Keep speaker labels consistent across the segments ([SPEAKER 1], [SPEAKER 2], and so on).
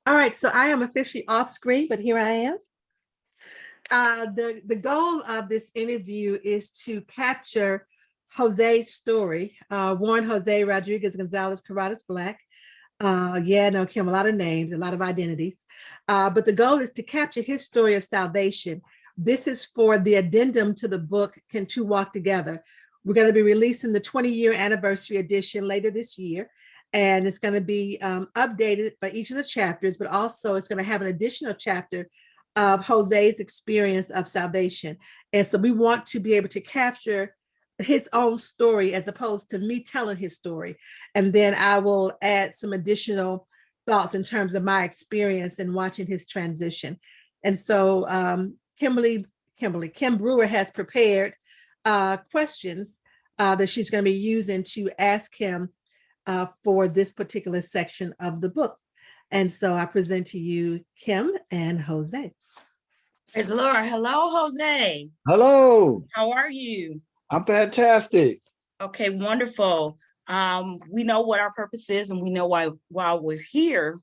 [SPEAKER 1] All right, so I am officially off screen, but here I am. The goal of this interview is to capture Jose's story. Warren Jose Rodriguez Gonzalez Carradas Black. Yeah, no, Kim, a lot of names, a lot of identities. But the goal is to capture his story of salvation. This is for the addendum to the book, Can Two Walk Together? We're going to be releasing the 20-year anniversary edition later this year. And it's going to be updated by each of the chapters, but also it's going to have an additional chapter of Jose's experience of salvation. And so we want to be able to capture his own story as opposed to me telling his story. And then I will add some additional thoughts in terms of my experience in watching his transition. And so Kim Brewer has prepared questions that she's going to be using to ask him for this particular section of the book. And so I present to you Kim and Jose.
[SPEAKER 2] Praise the Lord. Hello, Jose.
[SPEAKER 3] Hello.
[SPEAKER 2] How are you?
[SPEAKER 3] I'm fantastic.
[SPEAKER 2] Okay, wonderful. We know what our purpose is, and we know why we're here.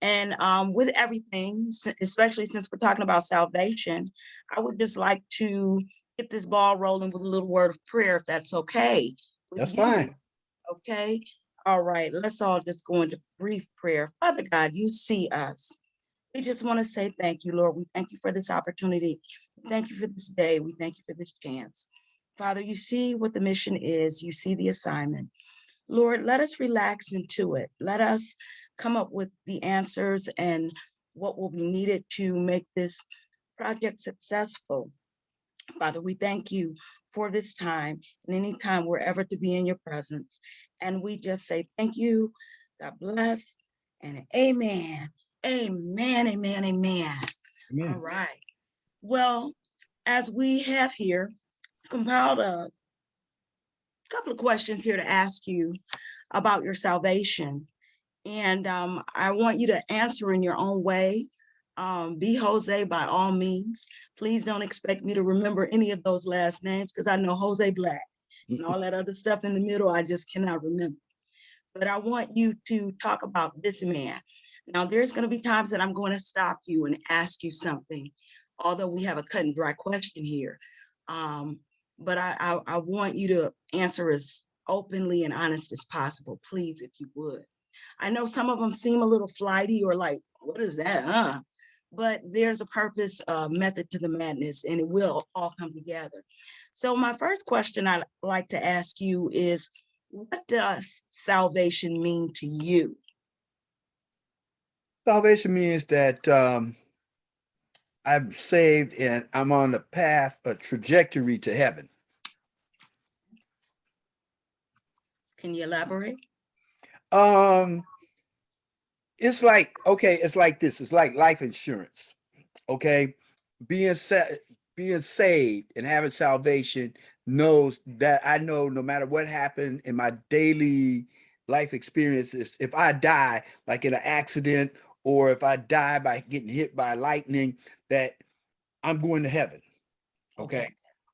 [SPEAKER 2] And with everything, especially since we're talking about salvation, I would just like to get this ball rolling with a little word of prayer, if that's okay.
[SPEAKER 3] That's fine.
[SPEAKER 2] Okay. All right. Let's all just go into brief prayer. Father God, you see us. We just want to say thank you, Lord. We thank you for this opportunity. We thank you for this day. We thank you for this chance. Father, you see what the mission is. You see the assignment. Lord, let us relax into it. Let us come up with the answers and what will be needed to make this project successful. Father, we thank you for this time and any time we're ever to be in your presence. And we just say thank you, God bless, and amen. Amen, amen, amen. All right. Well, as we have here, compiled a couple of questions here to ask you about your salvation. And I want you to answer in your own way. Be Jose by all means. Please don't expect me to remember any of those last names because I know Jose Black and all that other stuff in the middle, I just cannot remember. But I want you to talk about this man. Now, there's going to be times that I'm going to stop you and ask you something, although we have a cut and dry question here. But I want you to answer as openly and honest as possible, please, if you would. I know some of them seem a little flighty or like, what is that, But there's a purpose, method to the madness, and it will all come together. So my first question I'd like to ask you is, what does salvation mean to you?
[SPEAKER 3] Salvation means that I'm saved and I'm on the path, a trajectory to heaven.
[SPEAKER 2] Can you elaborate?
[SPEAKER 3] It's like, okay, it's like this. It's like life insurance. Okay. Being saved and having salvation knows that I know no matter what happened in my daily life experiences, if I die like in an accident or if I die by getting hit by lightning, that I'm going to heaven. Okay.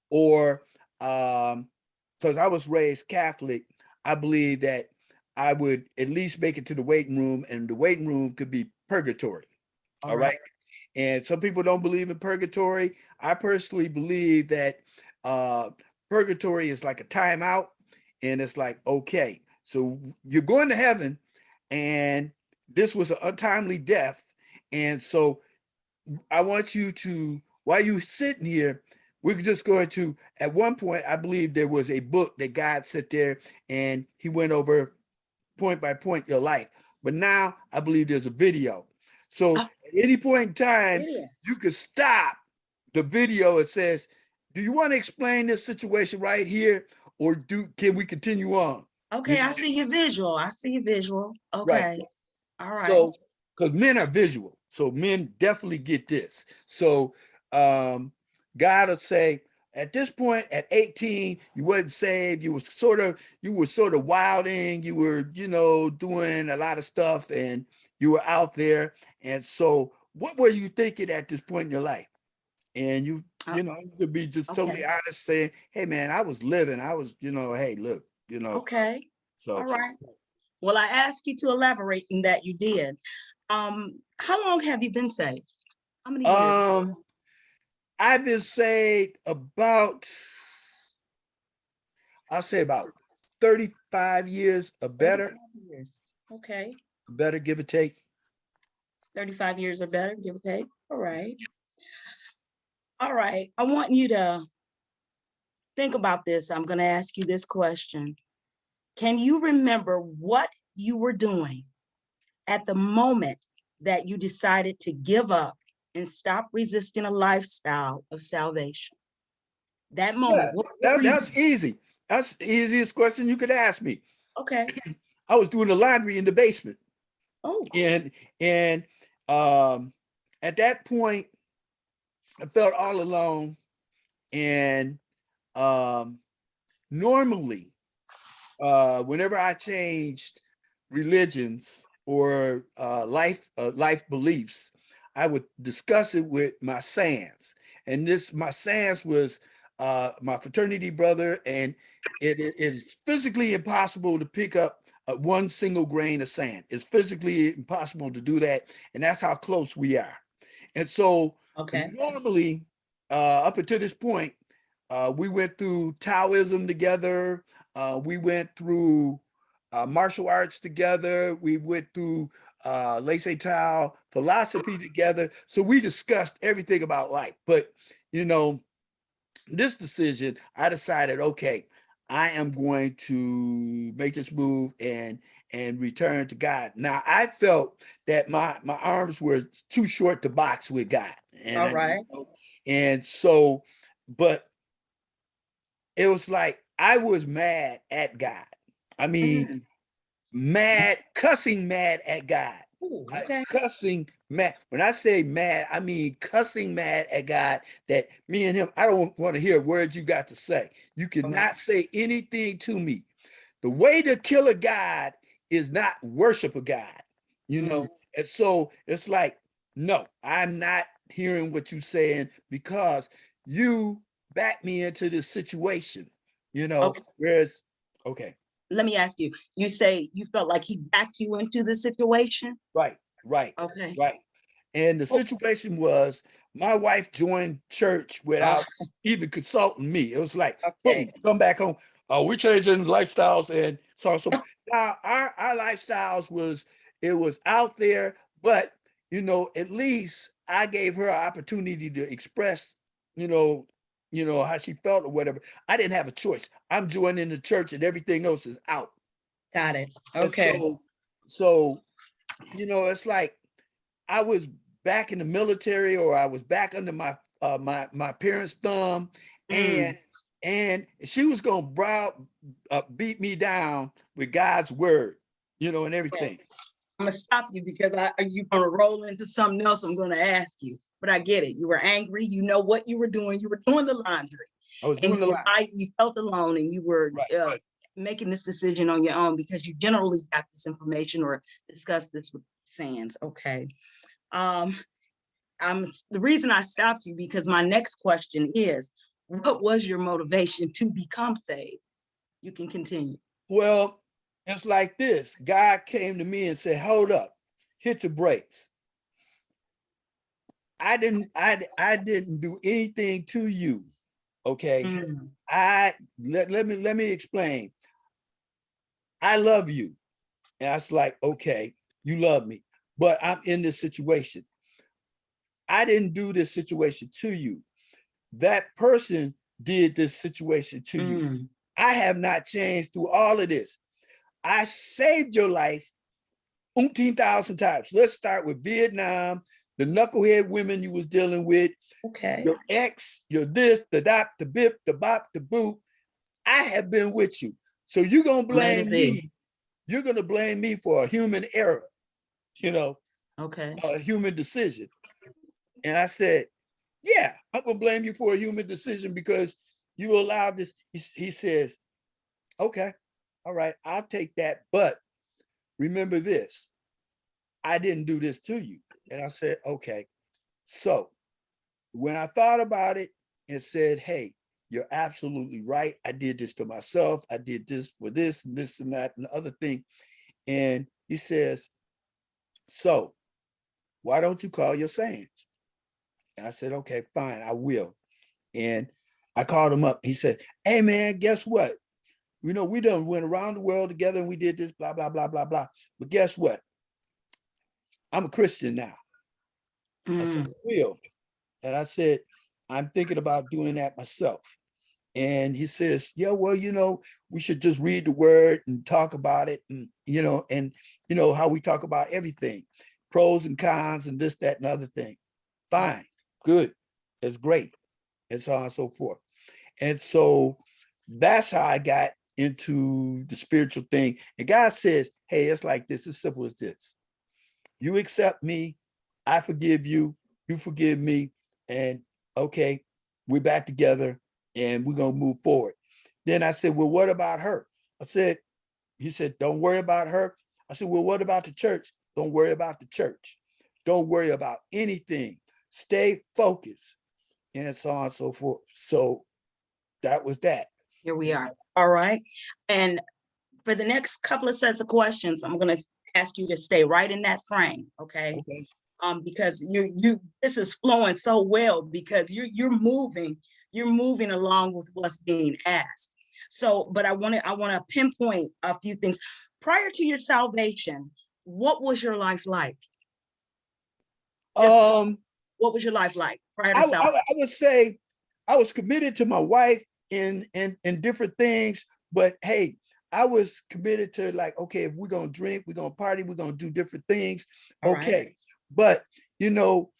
[SPEAKER 3] Or because I was raised Catholic, I believe that I would at least make it to the waiting room, and the waiting room could be purgatory. All right. And some people don't believe in purgatory. I personally believe that purgatory is like a timeout, and it's like, okay, so you're going to heaven, and this was an untimely death. And so I want you to, while you're sitting here, we're just going to, at one point, I believe there was a book that God sat there and he went over point by point your life. But now I believe there's a video. So at any point in time, you could stop the video. It says, do you want to explain this situation right here? Or can we continue on?
[SPEAKER 2] Okay, you know? I see your visual. Okay. Right. All right.
[SPEAKER 3] So, because men are visual. So men definitely get this. So God will say, at this point, at 18, you wasn't saved. You were sort of wilding. You were, doing a lot of stuff, and you were out there. And so, what were you thinking at this point in your life? And you could be just totally honest, saying, "Hey, man, I was living. I was, hey, look,
[SPEAKER 2] Okay.
[SPEAKER 3] So,
[SPEAKER 2] all right. Well, I asked you to elaborate in that you did. How long have you been saved? How many years?
[SPEAKER 3] I've been saved about, I'll say about 35 years or better,
[SPEAKER 2] 35 years. Okay.
[SPEAKER 3] better give or take.
[SPEAKER 2] 35 years or better, give or take. All right. All right. I want you to think about this. I'm going to ask you this question. Can you remember what you were doing at the moment that you decided to give up and stop resisting a lifestyle of salvation? That
[SPEAKER 3] Yeah,
[SPEAKER 2] moment, what were you
[SPEAKER 3] that's
[SPEAKER 2] doing?
[SPEAKER 3] easy. That's the easiest question you could ask me.
[SPEAKER 2] Okay.
[SPEAKER 3] I was doing the laundry in the basement.
[SPEAKER 2] Oh,
[SPEAKER 3] And at that point, I felt all alone. And normally, whenever I changed religions or life beliefs, I would discuss it with my sans. And my sans was my fraternity brother, and it is physically impossible to pick up one single grain of sand. It's physically impossible to do that, and that's how close we are. And so
[SPEAKER 2] okay.
[SPEAKER 3] normally, up until this point, we went through Taoism together. We went through martial arts together. We went through Laissez Tao philosophy together. So we discussed everything about life. But, you know, this decision, I decided, okay, I am going to make this move and return to God. Now, I felt that my arms were too short to box with God. And
[SPEAKER 2] All right.
[SPEAKER 3] and so, but it was like I was mad at God. I mean,
[SPEAKER 2] Mm.
[SPEAKER 3] mad, cussing mad at God.
[SPEAKER 2] Ooh, okay.
[SPEAKER 3] Cussing mad. When I say mad, I mean cussing mad at God that me and him, I don't want to hear words you got to say. You cannot say anything to me. The way to kill a God is not worship a God, you know? And so it's like, no, I'm not hearing what you're saying because you backed me into this situation,
[SPEAKER 2] Okay.
[SPEAKER 3] whereas, okay.
[SPEAKER 2] Let me ask you, you say you felt like he backed you into the situation?
[SPEAKER 3] Right, right,
[SPEAKER 2] Okay.
[SPEAKER 3] right. And the
[SPEAKER 2] Oh,
[SPEAKER 3] situation was my wife joined church
[SPEAKER 2] oh,
[SPEAKER 3] without even consulting me. It was like, boom,
[SPEAKER 2] okay.
[SPEAKER 3] come back home. Oh, we're changing lifestyles and so now our lifestyles it was out there, but at least I gave her an opportunity to express, you know, how she felt or whatever. I didn't have a choice. I'm joining the church and everything else is out.
[SPEAKER 2] Got it.
[SPEAKER 3] And
[SPEAKER 2] Okay.
[SPEAKER 3] so it's like I was back in the military, or I was back under my parents' thumb,
[SPEAKER 2] Mm.
[SPEAKER 3] and she was gonna beat me down with God's word, and
[SPEAKER 2] Okay.
[SPEAKER 3] everything.
[SPEAKER 2] I'm gonna stop you because you're gonna roll into something else I'm gonna ask you. But I get it. You were angry. You know what you were doing. You were doing the laundry,
[SPEAKER 3] I was
[SPEAKER 2] and
[SPEAKER 3] doing a lot.
[SPEAKER 2] you felt alone, and you were
[SPEAKER 3] Right.
[SPEAKER 2] making this decision on your own because you generally got this information or discussed this with Sands. Okay. Um, the reason I stopped you because my next question is, what was your motivation to become saved? You can continue.
[SPEAKER 3] Well, it's like this. God came to me and said, "Hold up, hit your brakes. I didn't do anything to you. Okay.
[SPEAKER 2] Mm.
[SPEAKER 3] Let me explain. I love you." And I was like, okay, you love me, but I'm in this situation. I didn't do this situation to you. That person did this situation to you.
[SPEAKER 2] Mm.
[SPEAKER 3] I have not changed through all of this. I saved your life 18,000 times. Let's start with Vietnam, the knucklehead women you was dealing with,
[SPEAKER 2] Okay.
[SPEAKER 3] your ex, your this, the dot, the bip, the bop, the boot. I have been with you. So you're going to
[SPEAKER 2] Glad to
[SPEAKER 3] blame
[SPEAKER 2] see.
[SPEAKER 3] me. You're going to blame me for a human error,
[SPEAKER 2] Okay.
[SPEAKER 3] a human decision. And I said, yeah, I'm going to blame you for a human decision because you allowed this. He says, okay, all right, I'll take that. But remember this, I didn't do this to you. And I said, okay. So when I thought about it and said, hey, you're absolutely right. I did this to myself. I did this for this and this and that and the other thing. And he says, so why don't you call your saints? And I said, okay, fine, I will. And I called him up. He said, hey man, guess what? You know, we done went around the world together and we did this, blah, blah, blah, blah, blah. But guess what? I'm a Christian now. I said, will. And I said, I'm thinking about doing that myself. And he says, yeah, well, you know, we should just read the word and talk about it. And, you know, how we talk about everything, pros and cons and this, that, and other thing. Fine, good, it's great, and so on and so forth. And so that's how I got into the spiritual thing. And God says, hey, it's like this, as simple as this. You accept me, I forgive you, you forgive me, and okay, we're back together and we're gonna move forward. Then I said, well, what about her? He said, don't worry about her. I said, well, what about the church? Don't worry about the church. Don't worry about anything. Stay focused, and so on and so forth. So that was that.
[SPEAKER 2] Here we are. All right. And for the next couple of sets of questions, I'm going to ask you to stay right in that frame. Okay.
[SPEAKER 3] Okay.
[SPEAKER 2] Because this is flowing so well because you're moving along with what's being asked. So, but I want to pinpoint a few things. Prior to your salvation, what was your life like? Just what was your life like prior to salvation?
[SPEAKER 3] I would say I was committed to my wife in different things, but hey, I was committed to like, okay, if we're gonna drink, we're gonna party, we're gonna do different things.
[SPEAKER 2] All
[SPEAKER 3] Okay.
[SPEAKER 2] right.
[SPEAKER 3] But you know,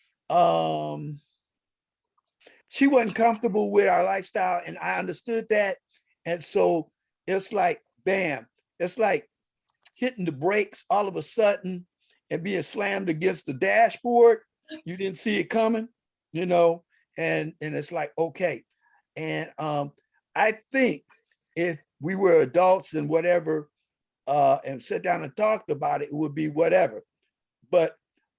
[SPEAKER 3] she wasn't comfortable with our lifestyle, and I understood that. And so it's like, bam, it's like hitting the brakes all of a sudden and being slammed against the dashboard. You didn't see it coming, you know, and it's like, okay. And I think if we were adults and whatever, and sat down and talked about it, it would be whatever. But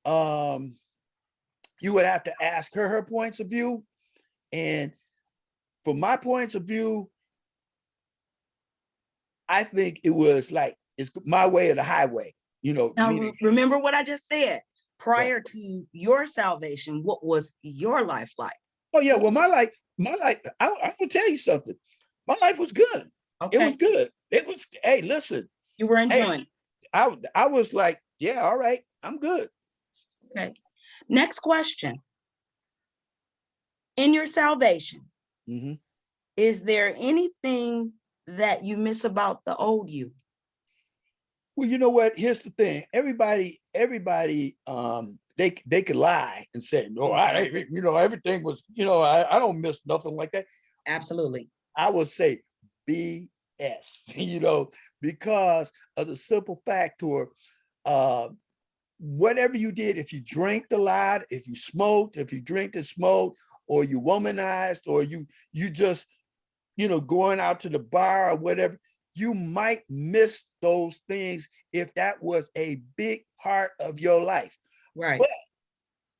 [SPEAKER 3] you would have to ask her points of view. And from my points of view, I think it was like, it's my way or the highway, you know.
[SPEAKER 2] Now,
[SPEAKER 3] meaning,
[SPEAKER 2] remember what I just said.
[SPEAKER 3] Right.
[SPEAKER 2] Prior to your salvation, what was your life like?
[SPEAKER 3] Oh yeah, well, my life, I will tell you something. My life was good.
[SPEAKER 2] Okay.
[SPEAKER 3] It was good. It was, hey, listen,
[SPEAKER 2] You were enjoying.
[SPEAKER 3] I was like, yeah, all right, I'm good.
[SPEAKER 2] Okay. Next question. In your salvation,
[SPEAKER 3] Mhm.
[SPEAKER 2] is there anything that you miss about the old you?
[SPEAKER 3] Well, you know what? Here's the thing. Everybody, they could lie and say, no, you know, everything was, you know, I don't miss nothing like that.
[SPEAKER 2] Absolutely.
[SPEAKER 3] I would say BS, you know, because of the simple factor, whatever you did, if you drank a lot, if you smoked, if you drank and smoked, or you womanized, or you just, you know, going out to the bar or whatever, you might miss those things if that was a big part of your life.
[SPEAKER 2] Right.
[SPEAKER 3] But,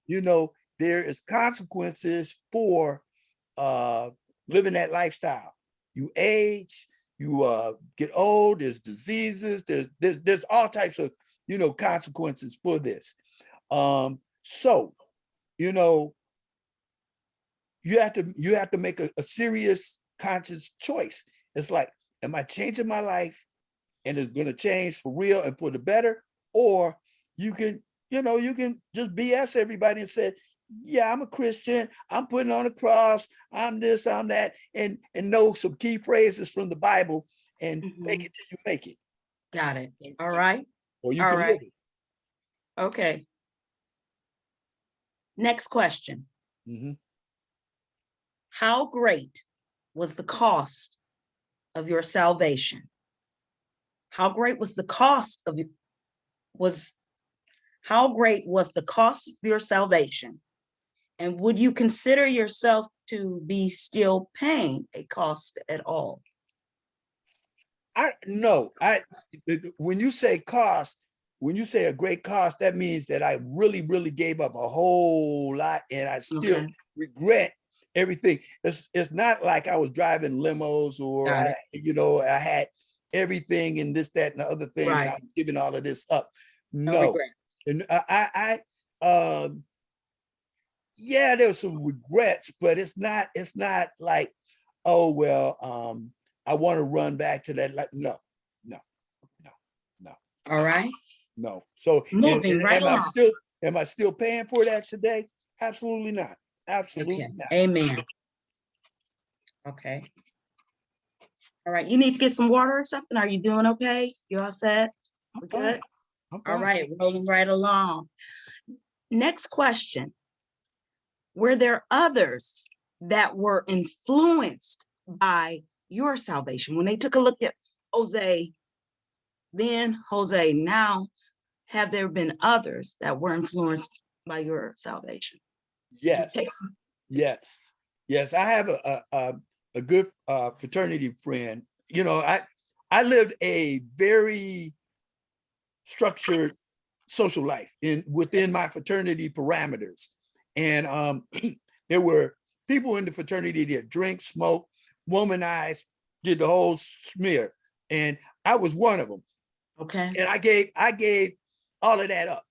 [SPEAKER 3] you know, there is consequences for living that lifestyle. You age, you get old, there's diseases, there's all types of, you know, consequences for this. So, you know, you have to make a serious conscious choice. It's like, am I changing my life and it's going to change for real and for the better? Or you can, you know, you can just BS everybody and say, yeah, I'm a Christian, I'm putting on a cross, I'm this, I'm that, and know some key phrases from the Bible and take it till you make it.
[SPEAKER 2] Got it. All right.
[SPEAKER 3] Or you
[SPEAKER 2] All
[SPEAKER 3] can
[SPEAKER 2] right.
[SPEAKER 3] live it.
[SPEAKER 2] Okay. Next question.
[SPEAKER 3] Mhm.
[SPEAKER 2] How great was the cost of your salvation? How great was the cost of how great was the cost of your salvation? And would you consider yourself to be still paying a cost at all?
[SPEAKER 3] When you say cost, when you say a great cost, that means that I really, really gave up a whole lot and I still regret everything. It's not like I was driving limos or
[SPEAKER 2] Got it.
[SPEAKER 3] you know, I had everything and this, that, and the other thing, and
[SPEAKER 2] Right.
[SPEAKER 3] I'm giving all of this up.
[SPEAKER 2] No
[SPEAKER 3] No.
[SPEAKER 2] regrets.
[SPEAKER 3] And yeah, there's some regrets, but it's not like, oh, well, I want to run back to that. Like, no, no, no, no,
[SPEAKER 2] All right.
[SPEAKER 3] no. So
[SPEAKER 2] Moving right along.
[SPEAKER 3] am I still paying for that today? Absolutely not. Absolutely
[SPEAKER 2] Okay.
[SPEAKER 3] not.
[SPEAKER 2] Amen. Okay. All right. You need to get some water or something. Are you doing okay? You all set?
[SPEAKER 3] I'm
[SPEAKER 2] We
[SPEAKER 3] fine.
[SPEAKER 2] good?
[SPEAKER 3] I'm
[SPEAKER 2] All
[SPEAKER 3] fine.
[SPEAKER 2] right. Rolling right along. Next question. Were there others that were influenced by your salvation? When they took a look at Jose, then Jose, now, have there been others that were influenced by your salvation?
[SPEAKER 3] Yes.
[SPEAKER 2] Take some-
[SPEAKER 3] Yes. Yes. I have a good fraternity friend. You know, I lived a very structured social life within my fraternity parameters. And there were people in the fraternity that drink, smoke, womanize, did the whole smear. And I was one of them.
[SPEAKER 2] Okay.
[SPEAKER 3] And I gave all of that up.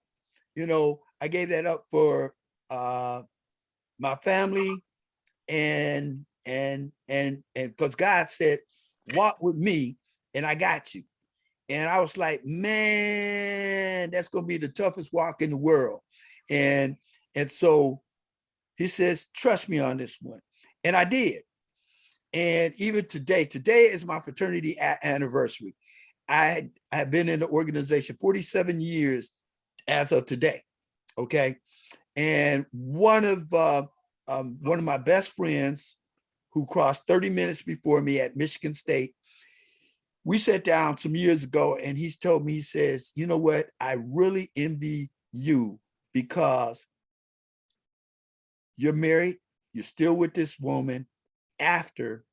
[SPEAKER 3] You know, I gave that up for my family, and because God said, walk with me and I got you. And I was like, man, that's going to be the toughest walk in the world. And so he says, trust me on this one. And I did. And even today is my fraternity anniversary. I have been in the organization 47 years as of today. Okay. And one of my best friends, who crossed 30 minutes before me at Michigan State, we sat down some years ago, and he's told me, he says, you know what? I really envy you because you're married, you're still with this woman after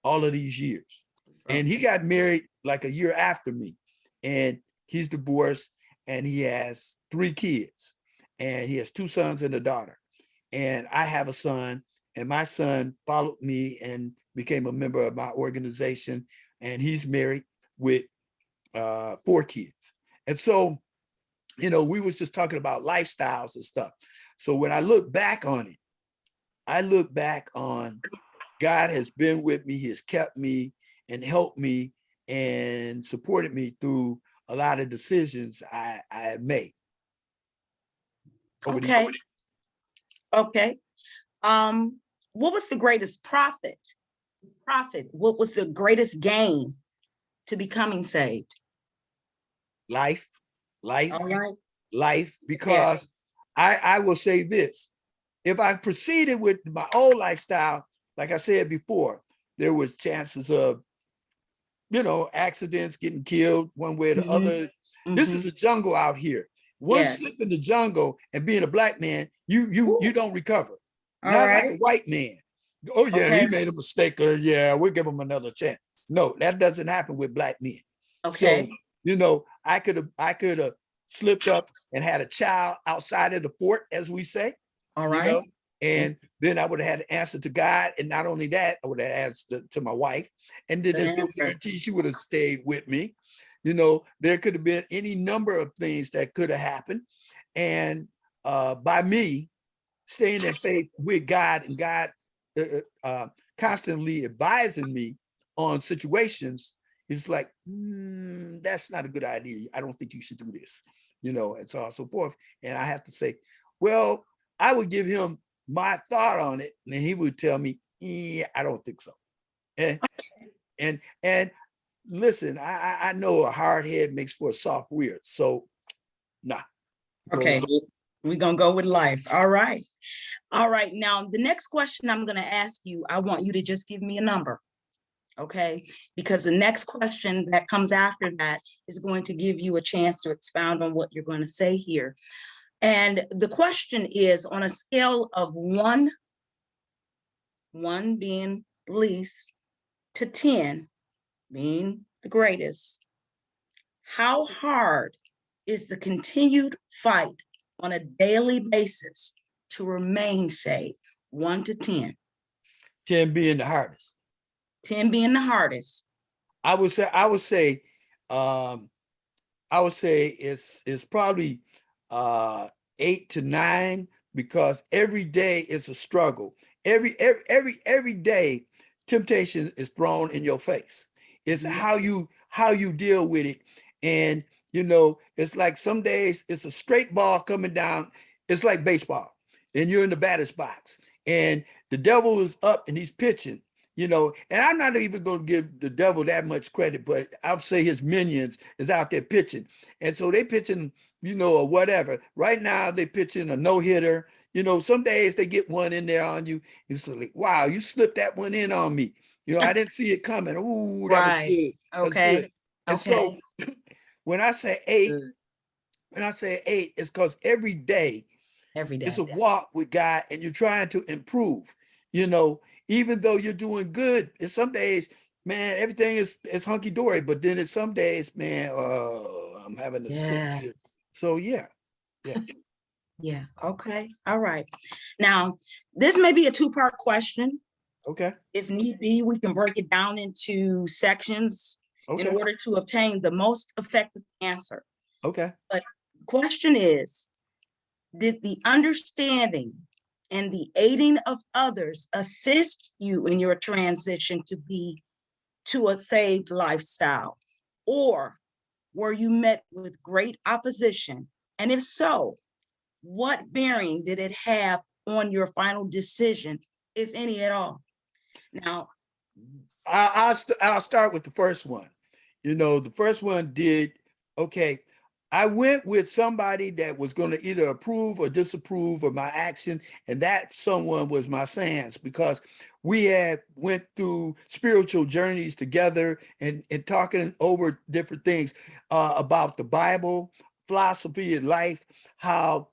[SPEAKER 3] all of these years. And he got married like a year after me, and he's divorced, and he has 3 kids, and he has 2 sons and a daughter. And I have a son, and my son followed me and became a member of my organization, and he's married with 4 kids. And so, you know, we was just talking about lifestyles and stuff. So when I look back on it, I look back on God has been with me. He has kept me and helped me and supported me through a lot of decisions I have made.
[SPEAKER 2] Okay. Okay. What was the greatest profit? What was the greatest gain to becoming saved?
[SPEAKER 3] Life,
[SPEAKER 2] All right.
[SPEAKER 3] life, because I will say this. If I proceeded with my old lifestyle, like I said before, there was chances of, you know, accidents, getting killed one way or the other. This is a jungle out here. One slip in the jungle and being a black man, you don't recover.
[SPEAKER 2] All
[SPEAKER 3] Not
[SPEAKER 2] right.
[SPEAKER 3] like a white man. Oh yeah,
[SPEAKER 2] Okay.
[SPEAKER 3] he made a mistake. Yeah, we'll give him another chance. No, that doesn't happen with black men.
[SPEAKER 2] Okay.
[SPEAKER 3] So, you know, I could have slipped up and had a child outside of the fort, as we say.
[SPEAKER 2] All
[SPEAKER 3] You
[SPEAKER 2] right.
[SPEAKER 3] know, and then I would have had to answer to God. And not only that, I would have answered to my wife. And then there's no guarantee she would have stayed with me. You know, there could have been any number of things that could have happened. And by me staying in faith with God, and God constantly advising me on situations, it's like, that's not a good idea. I don't think you should do this, you know, and so on and so forth. And I have to say, well, I would give him my thought on it, and he would tell me, I don't think so. And listen, I know a hard head makes for a soft rear. So nah.
[SPEAKER 2] Okay. We're gonna go with life. All right. All right. Now, the next question I'm gonna ask you, I want you to just give me a number. Okay, because the next question that comes after that is going to give you a chance to expound on what you're going to say here. And the question is, on a scale of one being least to 10 being the greatest, how hard is the continued fight on a daily basis to remain saved? 1 to 10.
[SPEAKER 3] 10 being the hardest.
[SPEAKER 2] 10 being the hardest.
[SPEAKER 3] I would say, um, it's probably uh 8 to 9, because every day is a struggle. Every day, temptation is thrown in your face. It's how you deal with it. And it's like some days it's a straight ball coming down. It's like baseball, and you're in the batter's box, and the devil is up and he's pitching. And I'm not even going to give the devil that much credit, but I'll say his minions is out there pitching. And so they pitching, or whatever. Right now they pitching a no-hitter. Some days they get one in there on you. It's like, wow, you slipped that one in on me. I didn't see it coming. Ooh, that was
[SPEAKER 2] Right.
[SPEAKER 3] good. That's
[SPEAKER 2] Okay.
[SPEAKER 3] good. And so
[SPEAKER 2] Okay.
[SPEAKER 3] when I say eight,
[SPEAKER 2] Good.
[SPEAKER 3] it's because every day
[SPEAKER 2] Every
[SPEAKER 3] it's
[SPEAKER 2] day.
[SPEAKER 3] a walk with God, and you're trying to improve. Even though you're doing good, and some days, man, everything is hunky dory. But then it's some days, man, I'm having a six
[SPEAKER 2] Yeah.
[SPEAKER 3] here. So yeah.
[SPEAKER 2] Yeah. Okay. All right. Now, this may be a two-part question.
[SPEAKER 3] Okay.
[SPEAKER 2] If need be, we can break it down into sections in
[SPEAKER 3] Okay.
[SPEAKER 2] order to obtain the most effective answer.
[SPEAKER 3] Okay.
[SPEAKER 2] But the question is, did the understanding and the aiding of others assist you in your transition to a saved lifestyle? Or were you met with great opposition? And if so, what bearing did it have on your final decision, if any at all? Now,
[SPEAKER 3] I'll start with the first one. The first one did okay. I went with somebody that was going to either approve or disapprove of my action, and that someone was my sans, because we had went through spiritual journeys together, and talking over different things about the Bible, philosophy, and life, how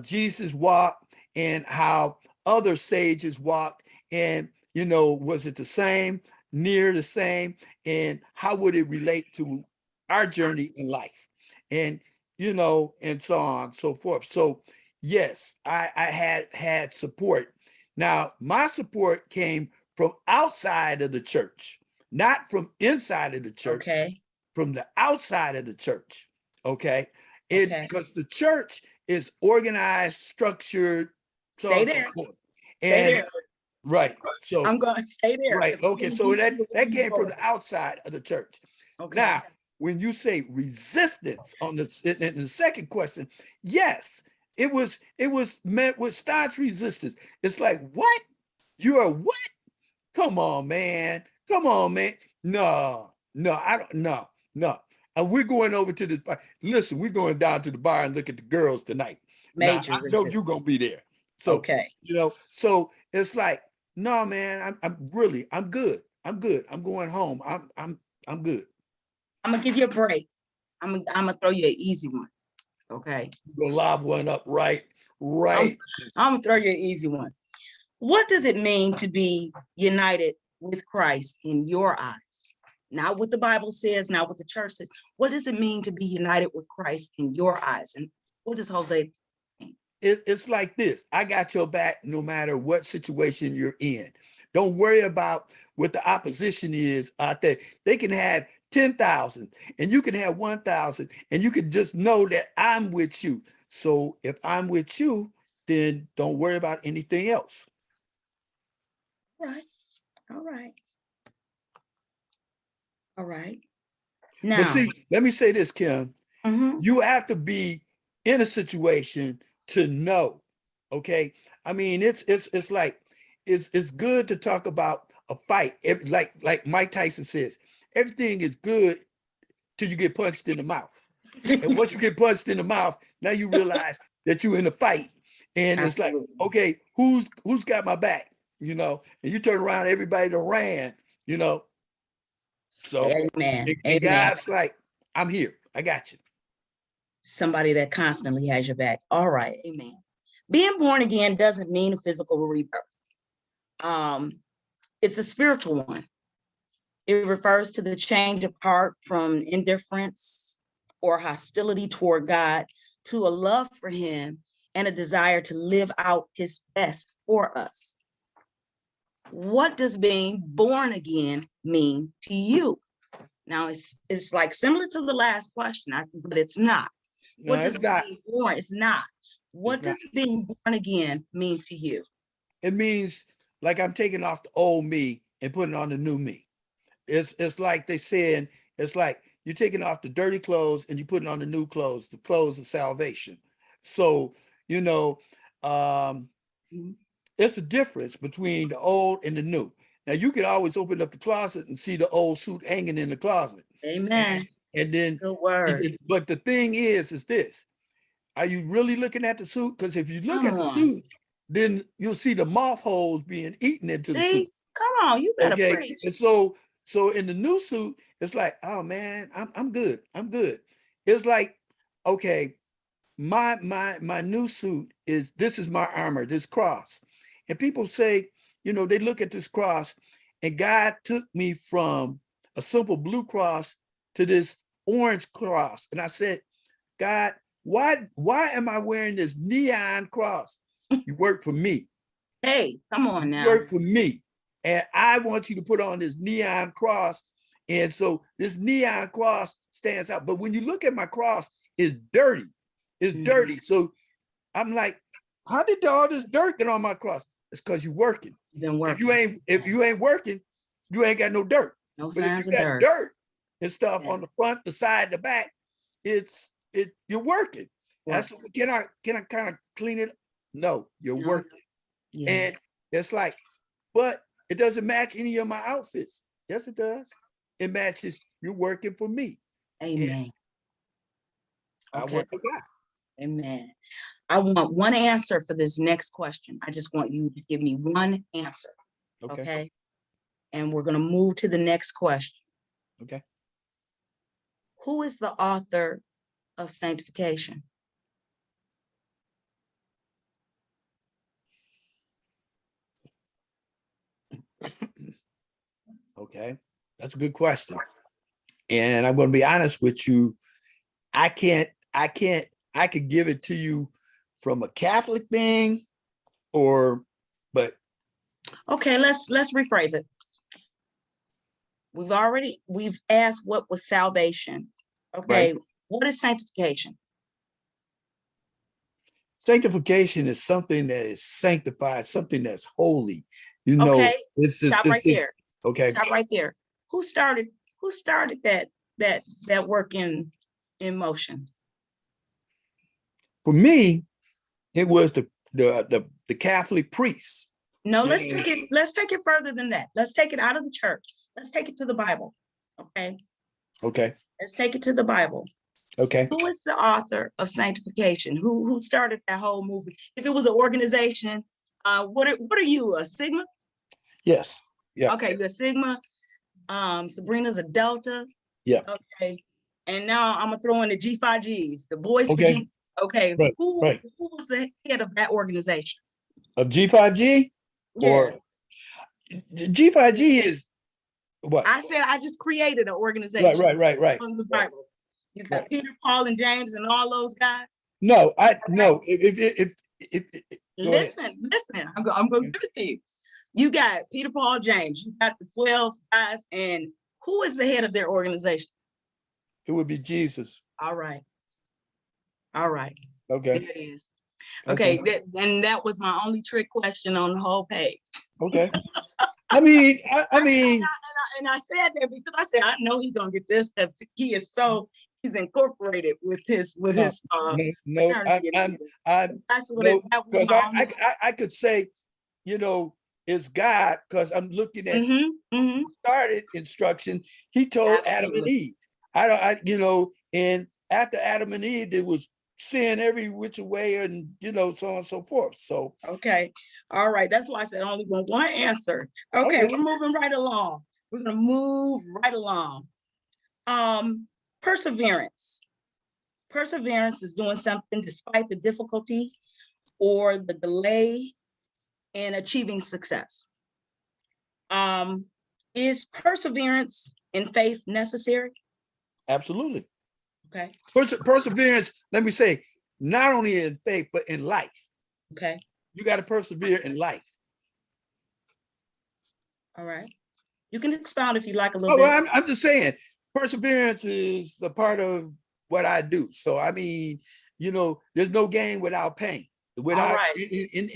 [SPEAKER 3] Jesus walked, and how other sages walked, and was it the same, near the same, and how would it relate to our journey in life? And and so on and so forth. So yes, I had support. Now my support came from outside of the church, not from inside of the church,
[SPEAKER 2] okay,
[SPEAKER 3] from the outside of the church. Okay. It
[SPEAKER 2] okay.
[SPEAKER 3] Because the church is organized, structured, so on
[SPEAKER 2] Stay
[SPEAKER 3] and so
[SPEAKER 2] there.
[SPEAKER 3] forth.
[SPEAKER 2] Stay
[SPEAKER 3] And
[SPEAKER 2] there.
[SPEAKER 3] right. So
[SPEAKER 2] I'm going to stay there.
[SPEAKER 3] right. Okay. So that came from the outside of the church.
[SPEAKER 2] Okay.
[SPEAKER 3] Now, when you say resistance on in the second question, yes, it was met with staunch resistance. It's like, what? You're what? Come on, man. Come on, man. No, no, I don't. No, no. And we're going over to this bar. Listen, we're going down to the bar and look at the girls tonight. Now,
[SPEAKER 2] Major
[SPEAKER 3] I know you're
[SPEAKER 2] resistance.
[SPEAKER 3] gonna be there. So,
[SPEAKER 2] Okay.
[SPEAKER 3] so it's like, no, man. I'm good. I'm good. I'm going home. I'm good.
[SPEAKER 2] I'm gonna give you a break. I'm gonna throw you an easy one. Okay.
[SPEAKER 3] Go lob one up, right?
[SPEAKER 2] I'm,
[SPEAKER 3] Right.
[SPEAKER 2] I'm gonna throw you an easy one. What does it mean to be united with Christ in your eyes? Not what the Bible says, not what the church says. What does it mean to be united with Christ in your eyes? And what does Jose mean?
[SPEAKER 3] It's like this. I got your back no matter what situation you're in. Don't worry about what the opposition is out there. They can have 10,000 and you can have 1,000, and you can just know that I'm with you. So if I'm with you, then don't worry about anything else.
[SPEAKER 2] All right. All right. All right.
[SPEAKER 3] But
[SPEAKER 2] Now,
[SPEAKER 3] see, let me say this, Kim.
[SPEAKER 2] mhm,
[SPEAKER 3] You have to be in a situation to know. Okay. I mean, it's like it's good to talk about a fight. Like Mike Tyson says, everything is good till you get punched in the mouth. And once you get punched in the mouth, now you realize that you're in a fight. And it's like,
[SPEAKER 2] absolutely.
[SPEAKER 3] okay, who's got my back? And you turn around, everybody that ran, you know. So
[SPEAKER 2] Amen.
[SPEAKER 3] and
[SPEAKER 2] Amen.
[SPEAKER 3] God's like, I'm here. I got you.
[SPEAKER 2] Somebody that constantly has your back. All right. Amen. Being born again doesn't mean a physical rebirth. Um, it's a spiritual one. It refers to the change of heart from indifference or hostility toward God to a love for Him and a desire to live out His best for us. What does being born again mean to you? Now it's like similar to the last question, but it's not.
[SPEAKER 3] No,
[SPEAKER 2] What does
[SPEAKER 3] it's not.
[SPEAKER 2] being born? It's not. What
[SPEAKER 3] It's not.
[SPEAKER 2] does being born again mean to you?
[SPEAKER 3] It means like I'm taking off the old me and putting on the new me. It's like they saying, it's like you're taking off the dirty clothes and you're putting on the new clothes, the clothes of salvation. So, you know, um,
[SPEAKER 2] Mhm.
[SPEAKER 3] it's a difference between the old and the new. Now you can always open up the closet and see the old suit hanging in the closet.
[SPEAKER 2] Amen.
[SPEAKER 3] And then,
[SPEAKER 2] Good word.
[SPEAKER 3] but the thing is this, are you really looking at the suit? Because if you look
[SPEAKER 2] Come
[SPEAKER 3] at the
[SPEAKER 2] on.
[SPEAKER 3] suit, then you'll see the moth holes being eaten into the suit.
[SPEAKER 2] See, come on, you better
[SPEAKER 3] Okay.
[SPEAKER 2] preach.
[SPEAKER 3] And so in the new suit, it's like, oh man, I'm good. I'm good. It's like, okay, my new suit is, this is my armor, this cross. And people say, they look at this cross, and God took me from a simple blue cross to this orange cross. And I said, God, why am I wearing this neon cross? You work for me.
[SPEAKER 2] Hey, come on
[SPEAKER 3] You
[SPEAKER 2] now.
[SPEAKER 3] work for me. And I want you to put on this neon cross. And so this neon cross stands out. But when you look at my cross, it's dirty. It's dirty. So I'm like, how did all this dirt get on my cross? It's because you're working.
[SPEAKER 2] You've been working.
[SPEAKER 3] If you ain't working, you ain't got no dirt.
[SPEAKER 2] No
[SPEAKER 3] But if
[SPEAKER 2] signs
[SPEAKER 3] you
[SPEAKER 2] of
[SPEAKER 3] got
[SPEAKER 2] dirt.
[SPEAKER 3] dirt and stuff
[SPEAKER 2] Yeah.
[SPEAKER 3] on the front, the side, the back, you're working.
[SPEAKER 2] Work.
[SPEAKER 3] That's, can I kind of clean it? No, you're
[SPEAKER 2] No.
[SPEAKER 3] working.
[SPEAKER 2] Yeah.
[SPEAKER 3] And it's like, but it doesn't match any of my outfits. Yes, it does. It matches, you're working for me.
[SPEAKER 2] Amen.
[SPEAKER 3] I
[SPEAKER 2] Okay.
[SPEAKER 3] work for God.
[SPEAKER 2] Amen. I want one answer for this next question. I just want you to give me one answer.
[SPEAKER 3] Okay.
[SPEAKER 2] Okay. And we're going to move to the next question.
[SPEAKER 3] Okay.
[SPEAKER 2] Who is the author of sanctification?
[SPEAKER 3] Okay. That's a good question. And I'm going to be honest with you. I could give it to you from a Catholic thing but
[SPEAKER 2] Okay, let's rephrase it. We've asked what was salvation. Okay,
[SPEAKER 3] right.
[SPEAKER 2] what is sanctification?
[SPEAKER 3] Sanctification is something that is sanctified, something that's holy.
[SPEAKER 2] Okay,
[SPEAKER 3] it's
[SPEAKER 2] stop right there.
[SPEAKER 3] okay.
[SPEAKER 2] Stop right there. Who started that work in motion?
[SPEAKER 3] For me, it was the Catholic priests.
[SPEAKER 2] No, let's take it further than that. Let's take it out of the church. Let's take it to the Bible. Okay.
[SPEAKER 3] Okay.
[SPEAKER 2] Let's take it to the Bible.
[SPEAKER 3] Okay.
[SPEAKER 2] Who is the author of sanctification? Who started that whole movement? If it was an organization, what are you, a Sigma?
[SPEAKER 3] Yes. Yeah.
[SPEAKER 2] Okay, you're a Sigma. Sabrina's a Delta.
[SPEAKER 3] Yeah.
[SPEAKER 2] Okay. And now I'm gonna throw in the G5Gs, the Boys for
[SPEAKER 3] Okay.
[SPEAKER 2] Jesus. Okay.
[SPEAKER 3] Right.
[SPEAKER 2] Who
[SPEAKER 3] Right.
[SPEAKER 2] was the head of that organization?
[SPEAKER 3] A G5G or G5G is what?
[SPEAKER 2] I said I just created an organization.
[SPEAKER 3] Right.
[SPEAKER 2] From the Bible. You got Peter, Paul, and James, and all those guys.
[SPEAKER 3] No, no. If
[SPEAKER 2] Listen. I'm going to give it to you. You got Peter, Paul, James. You got the 12 guys, and who is the head of their organization?
[SPEAKER 3] It would be Jesus.
[SPEAKER 2] All right.
[SPEAKER 3] Okay.
[SPEAKER 2] There it is. Okay. That was my only trick question on the whole page.
[SPEAKER 3] Okay. I mean,
[SPEAKER 2] and I said that because I know he's gonna get this because he's incorporated with his
[SPEAKER 3] no.
[SPEAKER 2] that's what that was
[SPEAKER 3] because
[SPEAKER 2] my only.
[SPEAKER 3] I could say, it's God, because I'm looking at started instruction. He told Adam and Eve. And after Adam and Eve, there was sin every which way, and so on and so forth. So
[SPEAKER 2] okay, all right. That's why I said only one answer. Okay, we're moving right along. We're gonna move right along. Perseverance. Perseverance is doing something despite the difficulty or the delay in achieving success. Is perseverance in faith necessary?
[SPEAKER 3] absolutely.
[SPEAKER 2] Okay.
[SPEAKER 3] Perseverance, let me say, not only in faith, but in life.
[SPEAKER 2] Okay.
[SPEAKER 3] You got to persevere in life.
[SPEAKER 2] All right. You can expound if you like a little bit.
[SPEAKER 3] Well, I'm just saying, perseverance is the part of what I do. So I mean, you know, there's no gain without pain. Without
[SPEAKER 2] right.
[SPEAKER 3] in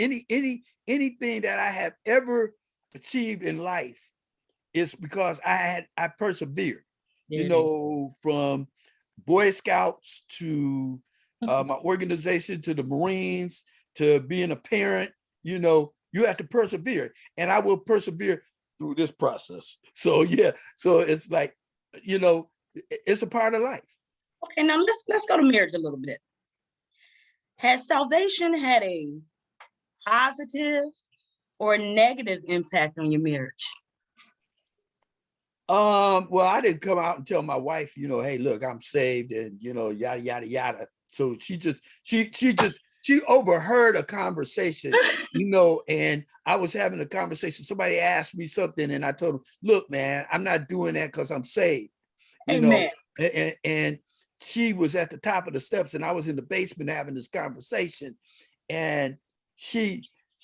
[SPEAKER 3] anything that I have ever achieved in life, it's because I persevered.
[SPEAKER 2] There
[SPEAKER 3] You
[SPEAKER 2] it is.
[SPEAKER 3] know, from Boy Scouts to my organization, to the Marines, to being a parent. You know, you have to persevere, and I will persevere through this process. So yeah, so it's like, you know, it's a part of life.
[SPEAKER 2] Okay, now let's go to marriage a little bit. Has salvation had a positive or negative impact on your marriage?
[SPEAKER 3] Well, I didn't come out and tell my wife, you know, hey, look, I'm saved, and you know, yada yada yada. So she overheard a conversation, you know, and I was having a conversation. Somebody asked me something, and I told them, look, man, I'm not doing that because I'm saved, you know.
[SPEAKER 2] Amen.
[SPEAKER 3] And she was at the top of the steps, and I was in the basement having this conversation, and she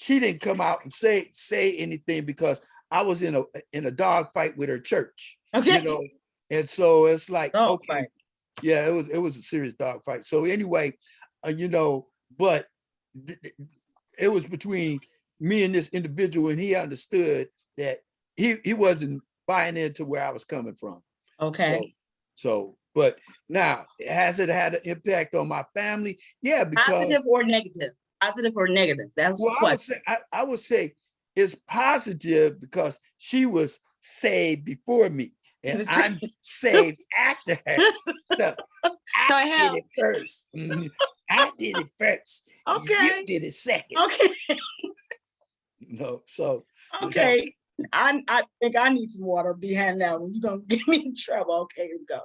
[SPEAKER 3] didn't come out and say anything because I was in a dog fight with her church,
[SPEAKER 2] Okay.
[SPEAKER 3] you know, and so it's like,
[SPEAKER 2] Dog
[SPEAKER 3] okay,
[SPEAKER 2] fight.
[SPEAKER 3] yeah, it was a serious dog fight. So anyway, you know, but it was between me and this individual, and he understood that he wasn't buying into where I was coming from.
[SPEAKER 2] Okay.
[SPEAKER 3] But now, has it had an impact on my family? Yeah, because
[SPEAKER 2] Positive or negative? Positive or negative? That's the question.
[SPEAKER 3] I would say it's positive because she was saved before me, and I'm saved after her. So
[SPEAKER 2] So
[SPEAKER 3] I
[SPEAKER 2] hell,
[SPEAKER 3] did it first. I did it first.
[SPEAKER 2] okay.
[SPEAKER 3] You did it second.
[SPEAKER 2] Okay.
[SPEAKER 3] You know, so
[SPEAKER 2] Okay. I think I need some water behind that one. You're gonna get me in trouble. Okay, here we go.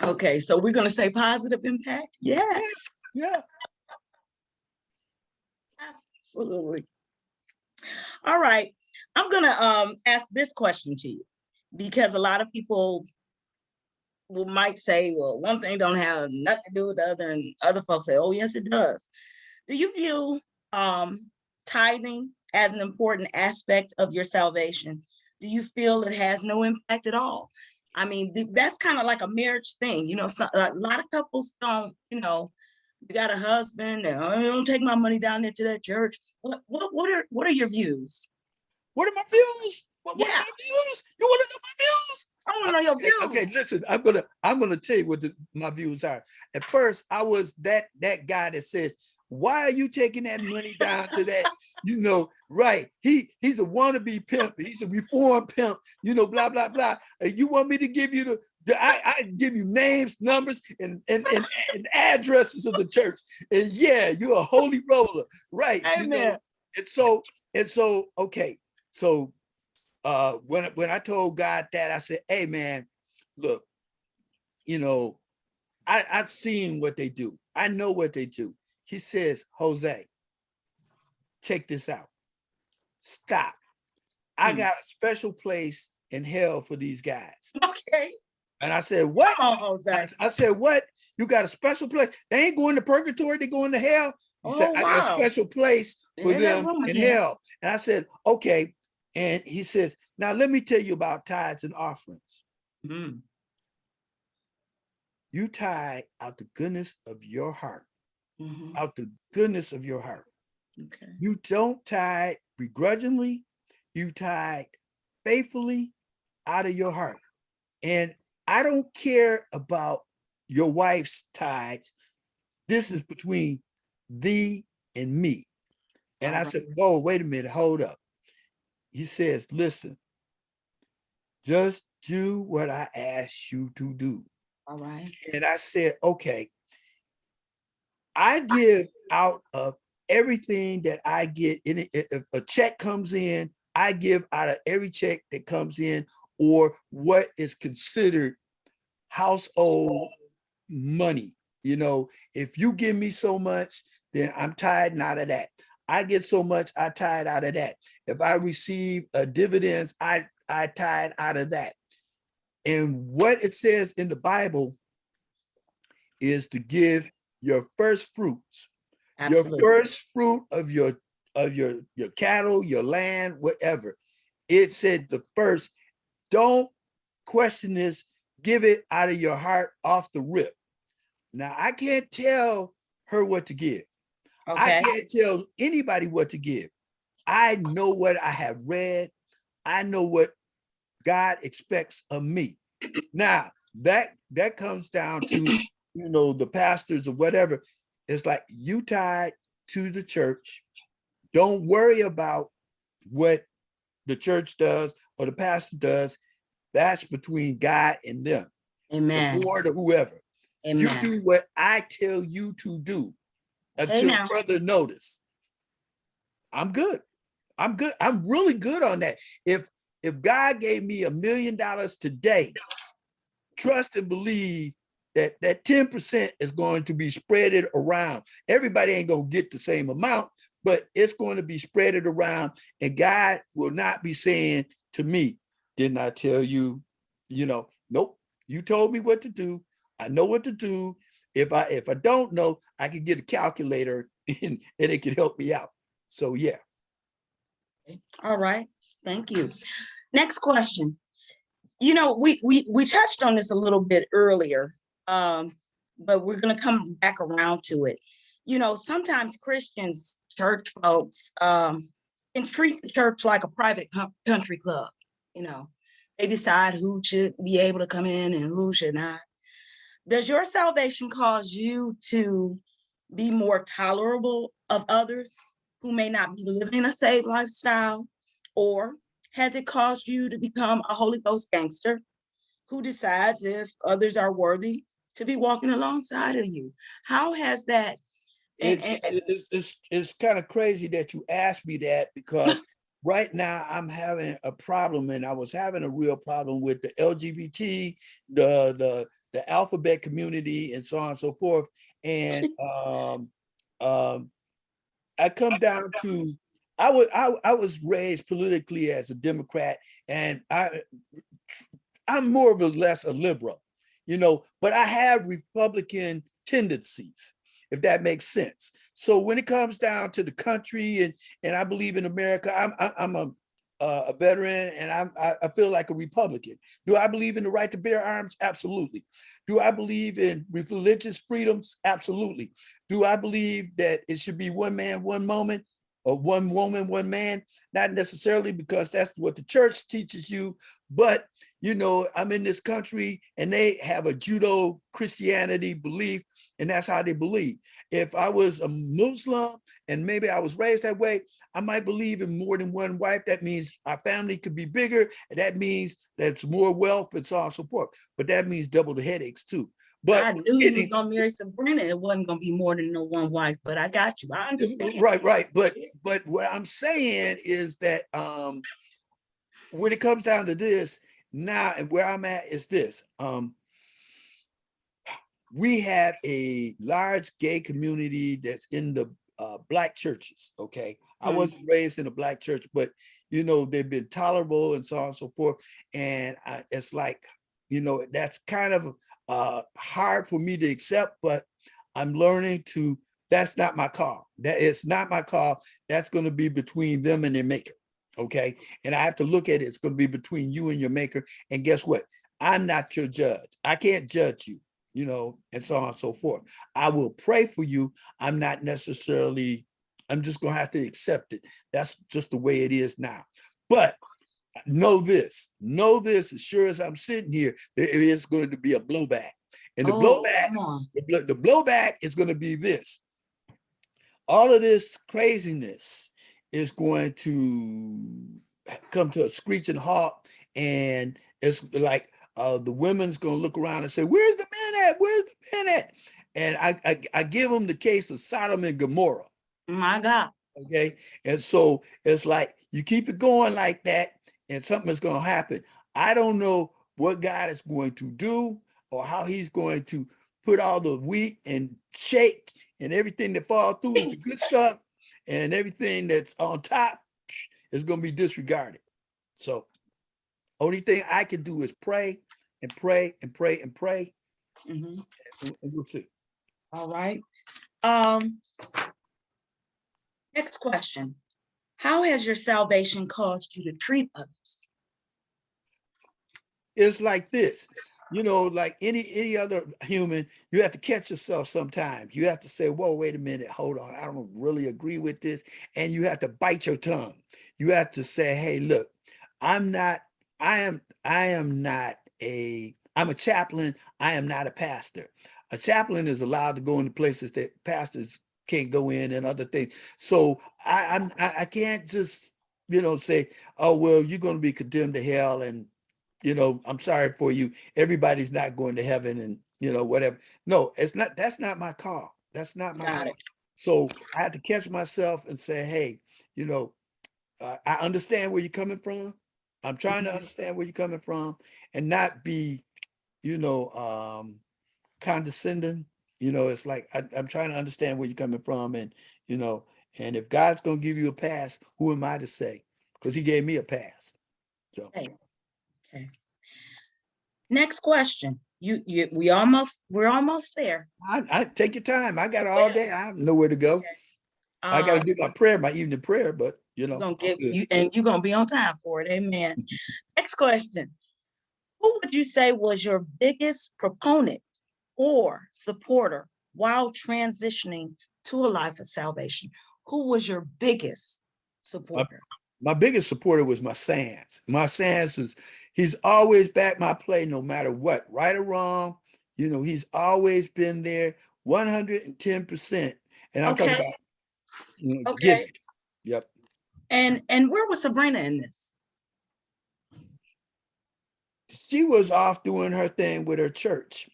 [SPEAKER 2] Okay, so we're gonna say positive impact. Yes,
[SPEAKER 3] yeah.
[SPEAKER 2] absolutely. All right. I'm gonna ask this question to you because a lot of people might say, well, one thing don't have nothing to do with the other, and other folks say, oh, yes, it does. Do you view tithing as an important aspect of your salvation? Do you feel it has no impact at all? I mean, that's kind of like a marriage thing. You know, a lot of couples don't, you know, you got a husband, and I don't take my money down there to that church. What are your views?
[SPEAKER 3] What are my views? What
[SPEAKER 2] Yeah.
[SPEAKER 3] are my views? You want to know my views?
[SPEAKER 2] I want to know your views.
[SPEAKER 3] Okay, listen, I'm gonna tell you what my views are. At first, I was that guy that says, why are you taking that money down to that? You know, right? He's a wannabe pimp. He's a reformed pimp. You know, blah blah blah. You want me to give you I give you names, numbers, and addresses of the church. And yeah, you're a holy roller, right?
[SPEAKER 2] Amen.
[SPEAKER 3] You know, and so okay. So when I told God that, I said, hey man, look, you know, I've seen what they do. I know what they do. He says, Jose, check this out. Stop. I got a special place in hell for these guys.
[SPEAKER 2] Okay.
[SPEAKER 3] And I said, what?
[SPEAKER 2] Come on, Jose.
[SPEAKER 3] I said, what? You got a special place? They ain't going to purgatory, they're going to hell. He said, I got a special place for them in hell. And I said, okay. And he says, now let me tell you about tithes and offerings. You tithe out the goodness of your heart, out the goodness of your heart.
[SPEAKER 2] Okay.
[SPEAKER 3] You don't tithe begrudgingly, you tithe faithfully out of your heart. And I don't care about your wife's tithes. This is between thee and me. And I said, whoa, wait a minute, hold up. He says, listen, just do what I asked you to do.
[SPEAKER 2] All right.
[SPEAKER 3] And I said, okay, I give out of everything that I get in it. If a check comes in, I give out of every check that comes in, or what is considered household money. You know, if you give me so much, then I'm tithing out of that. I get so much, I tithe out of that. If I receive dividends, I tithe out of that. And what it says in the Bible is to give your first fruits. Absolutely. Your first fruit of your cattle, your land, whatever. It said the first. Don't question is, give it out of your heart off the rip. Now, I can't tell her what to give. I
[SPEAKER 2] Okay.
[SPEAKER 3] can't tell anybody what to give. I know what I have read. I know what God expects of me. Now, that comes down to, the pastors or whatever. It's like, you tied to the church. Don't worry about what the church does or the pastor does. That's between God and them,
[SPEAKER 2] Amen.
[SPEAKER 3] the board or whoever. You
[SPEAKER 2] Amen.
[SPEAKER 3] do what I tell you to do
[SPEAKER 2] Hey
[SPEAKER 3] until
[SPEAKER 2] now.
[SPEAKER 3] further notice. I'm good. I'm good. I'm really good on that. If God gave me $1 million today, trust and believe that 10% is going to be spreaded around. Everybody ain't going to get the same amount, but it's going to be spreaded around, and God will not be saying to me, didn't I tell you, nope, you told me what to do. I know what to do. If I don't know, I can get a calculator and it can help me out. So yeah.
[SPEAKER 2] All right. Thank you. Next question. We touched on this a little bit earlier, but we're going to come back around to it. Sometimes Christians, church folks, can treat the church like a private country club. They decide who should be able to come in and who should not. Does your salvation cause you to be more tolerable of others who may not be living a saved lifestyle? Or has it caused you to become a Holy Ghost gangster who decides if others are worthy to be walking alongside of you? How has that?
[SPEAKER 3] It's kind of crazy that you asked me that, because right now I'm having a problem, and I was having a real problem with the LGBT, the alphabet community, and so on and so forth. And I come down to, I was raised politically as a Democrat, and I'm more or less a liberal, but I have Republican tendencies, if that makes sense. So when it comes down to the country, and I believe in America, I'm a veteran, and I feel like a Republican. Do I believe in the right to bear arms? Absolutely. Do I believe in religious freedoms? Absolutely. Do I believe that it should be one man, one moment, or one woman, one man? Not necessarily, because that's what the church teaches you. But, I'm in this country, and they have a Judo Christianity belief, and that's how they believe. If I was a Muslim and maybe I was raised that way, I might believe in more than one wife. That means our family could be bigger, and that means that's more wealth and so on and so forth. But that means double the headaches too. But
[SPEAKER 2] I knew you was gonna marry Sabrina. It wasn't gonna be more than no one wife, but I got you. I understand.
[SPEAKER 3] Right. But what I'm saying is that when it comes down to this now, and where I'm at is this. We have a large gay community that's in the Black churches. Okay. I wasn't raised in a Black church, but they've been tolerable and so on and so forth. And it's like, that's kind of hard for me to accept, but I'm learning to, that's not my call. That is not my call. That's going to be between them and their maker. Okay. And I have to look at it. It's going to be between you and your maker. And guess what? I'm not your judge. I can't judge you, and so on and so forth. I will pray for you. I'm not necessarily, I'm just going to have to accept it. That's just the way it is now. But know this, as sure as I'm sitting here, there is going to be a blowback. And the blowback is going to be this. All of this craziness is going to come to a screeching halt, and it's like the women's going to look around and say, where's the man at? Where's the man at? And I give them the case of Sodom and Gomorrah.
[SPEAKER 2] My God.
[SPEAKER 3] Okay. And so it's like, you keep it going like that, and something is going to happen. I don't know what God is going to do, or how he's going to put all the wheat and shake, and everything that falls through is the good stuff, and everything that's on top is going to be disregarded. So only thing I can do is pray and pray and pray and pray.
[SPEAKER 2] Mm-hmm.
[SPEAKER 3] And we'll see.
[SPEAKER 2] All right. Next question. How has your salvation caused you to treat others?
[SPEAKER 3] it's like this, like any other human, you have to catch yourself sometimes. You have to say, whoa, wait a minute, hold on, I don't really agree with this. And you have to bite your tongue. You have to say, hey, look, I'm not, I am not I'm a chaplain. I am not a pastor. A chaplain is allowed to go into places that pastors can't go in and other things. So I can't just, say, oh, well, you're going to be condemned to hell, and I'm sorry for you. Everybody's not going to heaven, and whatever. No, it's not. That's not my call. That's not my
[SPEAKER 2] Got
[SPEAKER 3] call.
[SPEAKER 2] it.
[SPEAKER 3] So I had to catch myself and say, hey, I understand where you're coming from. I'm trying to
[SPEAKER 2] Mhm.
[SPEAKER 3] understand where you're coming from, and not be, you know, condescending. It's like I'm trying to understand where you're coming from, and you know, and if God's gonna give you a pass, who am I to say? Because He gave me a pass. So
[SPEAKER 2] Okay. Okay. Next question. We're almost there.
[SPEAKER 3] I take your time. I got all
[SPEAKER 2] Yeah.
[SPEAKER 3] day. I have nowhere to go.
[SPEAKER 2] Okay.
[SPEAKER 3] I got to
[SPEAKER 2] Um,
[SPEAKER 3] do my prayer, my evening prayer, but
[SPEAKER 2] we're gonna
[SPEAKER 3] I'm
[SPEAKER 2] give
[SPEAKER 3] good.
[SPEAKER 2] you, and you're gonna be on time for it. Amen. Next question. Who would you say was your biggest proponent or supporter while transitioning to a life of salvation? Who was your biggest
[SPEAKER 3] My,
[SPEAKER 2] supporter?
[SPEAKER 3] my biggest supporter was my Sans. My Sans he's always backed my play no matter what, right or wrong. He's always been there 110%. And I'm talking
[SPEAKER 2] Okay.
[SPEAKER 3] about
[SPEAKER 2] Okay.
[SPEAKER 3] giving. Yep.
[SPEAKER 2] And where was Sabrina in this?
[SPEAKER 3] She was off doing her thing with her church,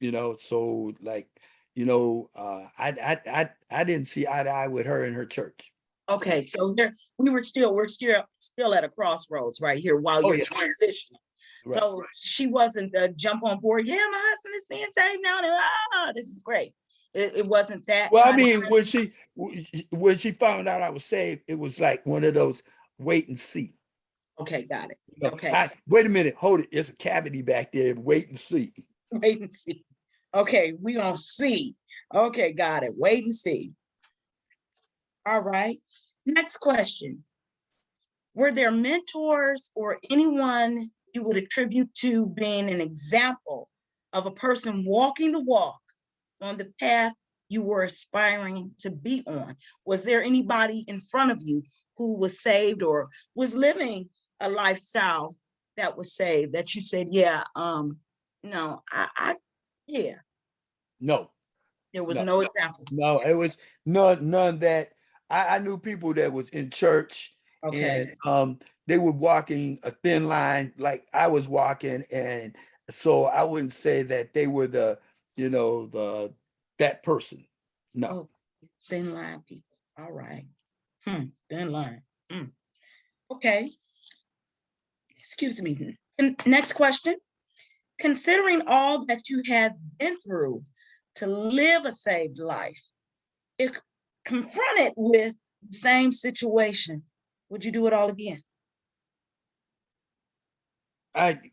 [SPEAKER 3] so like, I didn't see eye to eye with her and her church.
[SPEAKER 2] Okay, so we're still at a crossroads right here while
[SPEAKER 3] Oh
[SPEAKER 2] you're
[SPEAKER 3] yeah,
[SPEAKER 2] transitioning.
[SPEAKER 3] right.
[SPEAKER 2] So she wasn't the jump on board. Yeah, my husband is being saved now. This is great. It wasn't that
[SPEAKER 3] Well, I
[SPEAKER 2] kind of.
[SPEAKER 3] mean, when she found out I was saved, it was like one of those wait and see.
[SPEAKER 2] Okay, got it. Okay,
[SPEAKER 3] Wait a minute, hold it. It's a cavity back there. Wait and see.
[SPEAKER 2] wait and see. Okay, we gonna see. Okay, got it. Wait and see. All right. Next question. Were there mentors or anyone you would attribute to being an example of a person walking the walk on the path you were aspiring to be on? Was there anybody in front of you who was saved or was living a lifestyle that was saved that you said, yeah, no, yeah,
[SPEAKER 3] No,
[SPEAKER 2] there was
[SPEAKER 3] no,
[SPEAKER 2] no example.
[SPEAKER 3] no. It was none that I knew people that was in church, and
[SPEAKER 2] Okay.
[SPEAKER 3] they were walking a thin line like I was walking, and so I wouldn't say that they were the that person. No.
[SPEAKER 2] Oh, thin line people. All right. Thin line. Hmm. Okay. Excuse me. Next question. Considering all that you have been through to live a saved life, if confronted with the same situation, would you do it all again?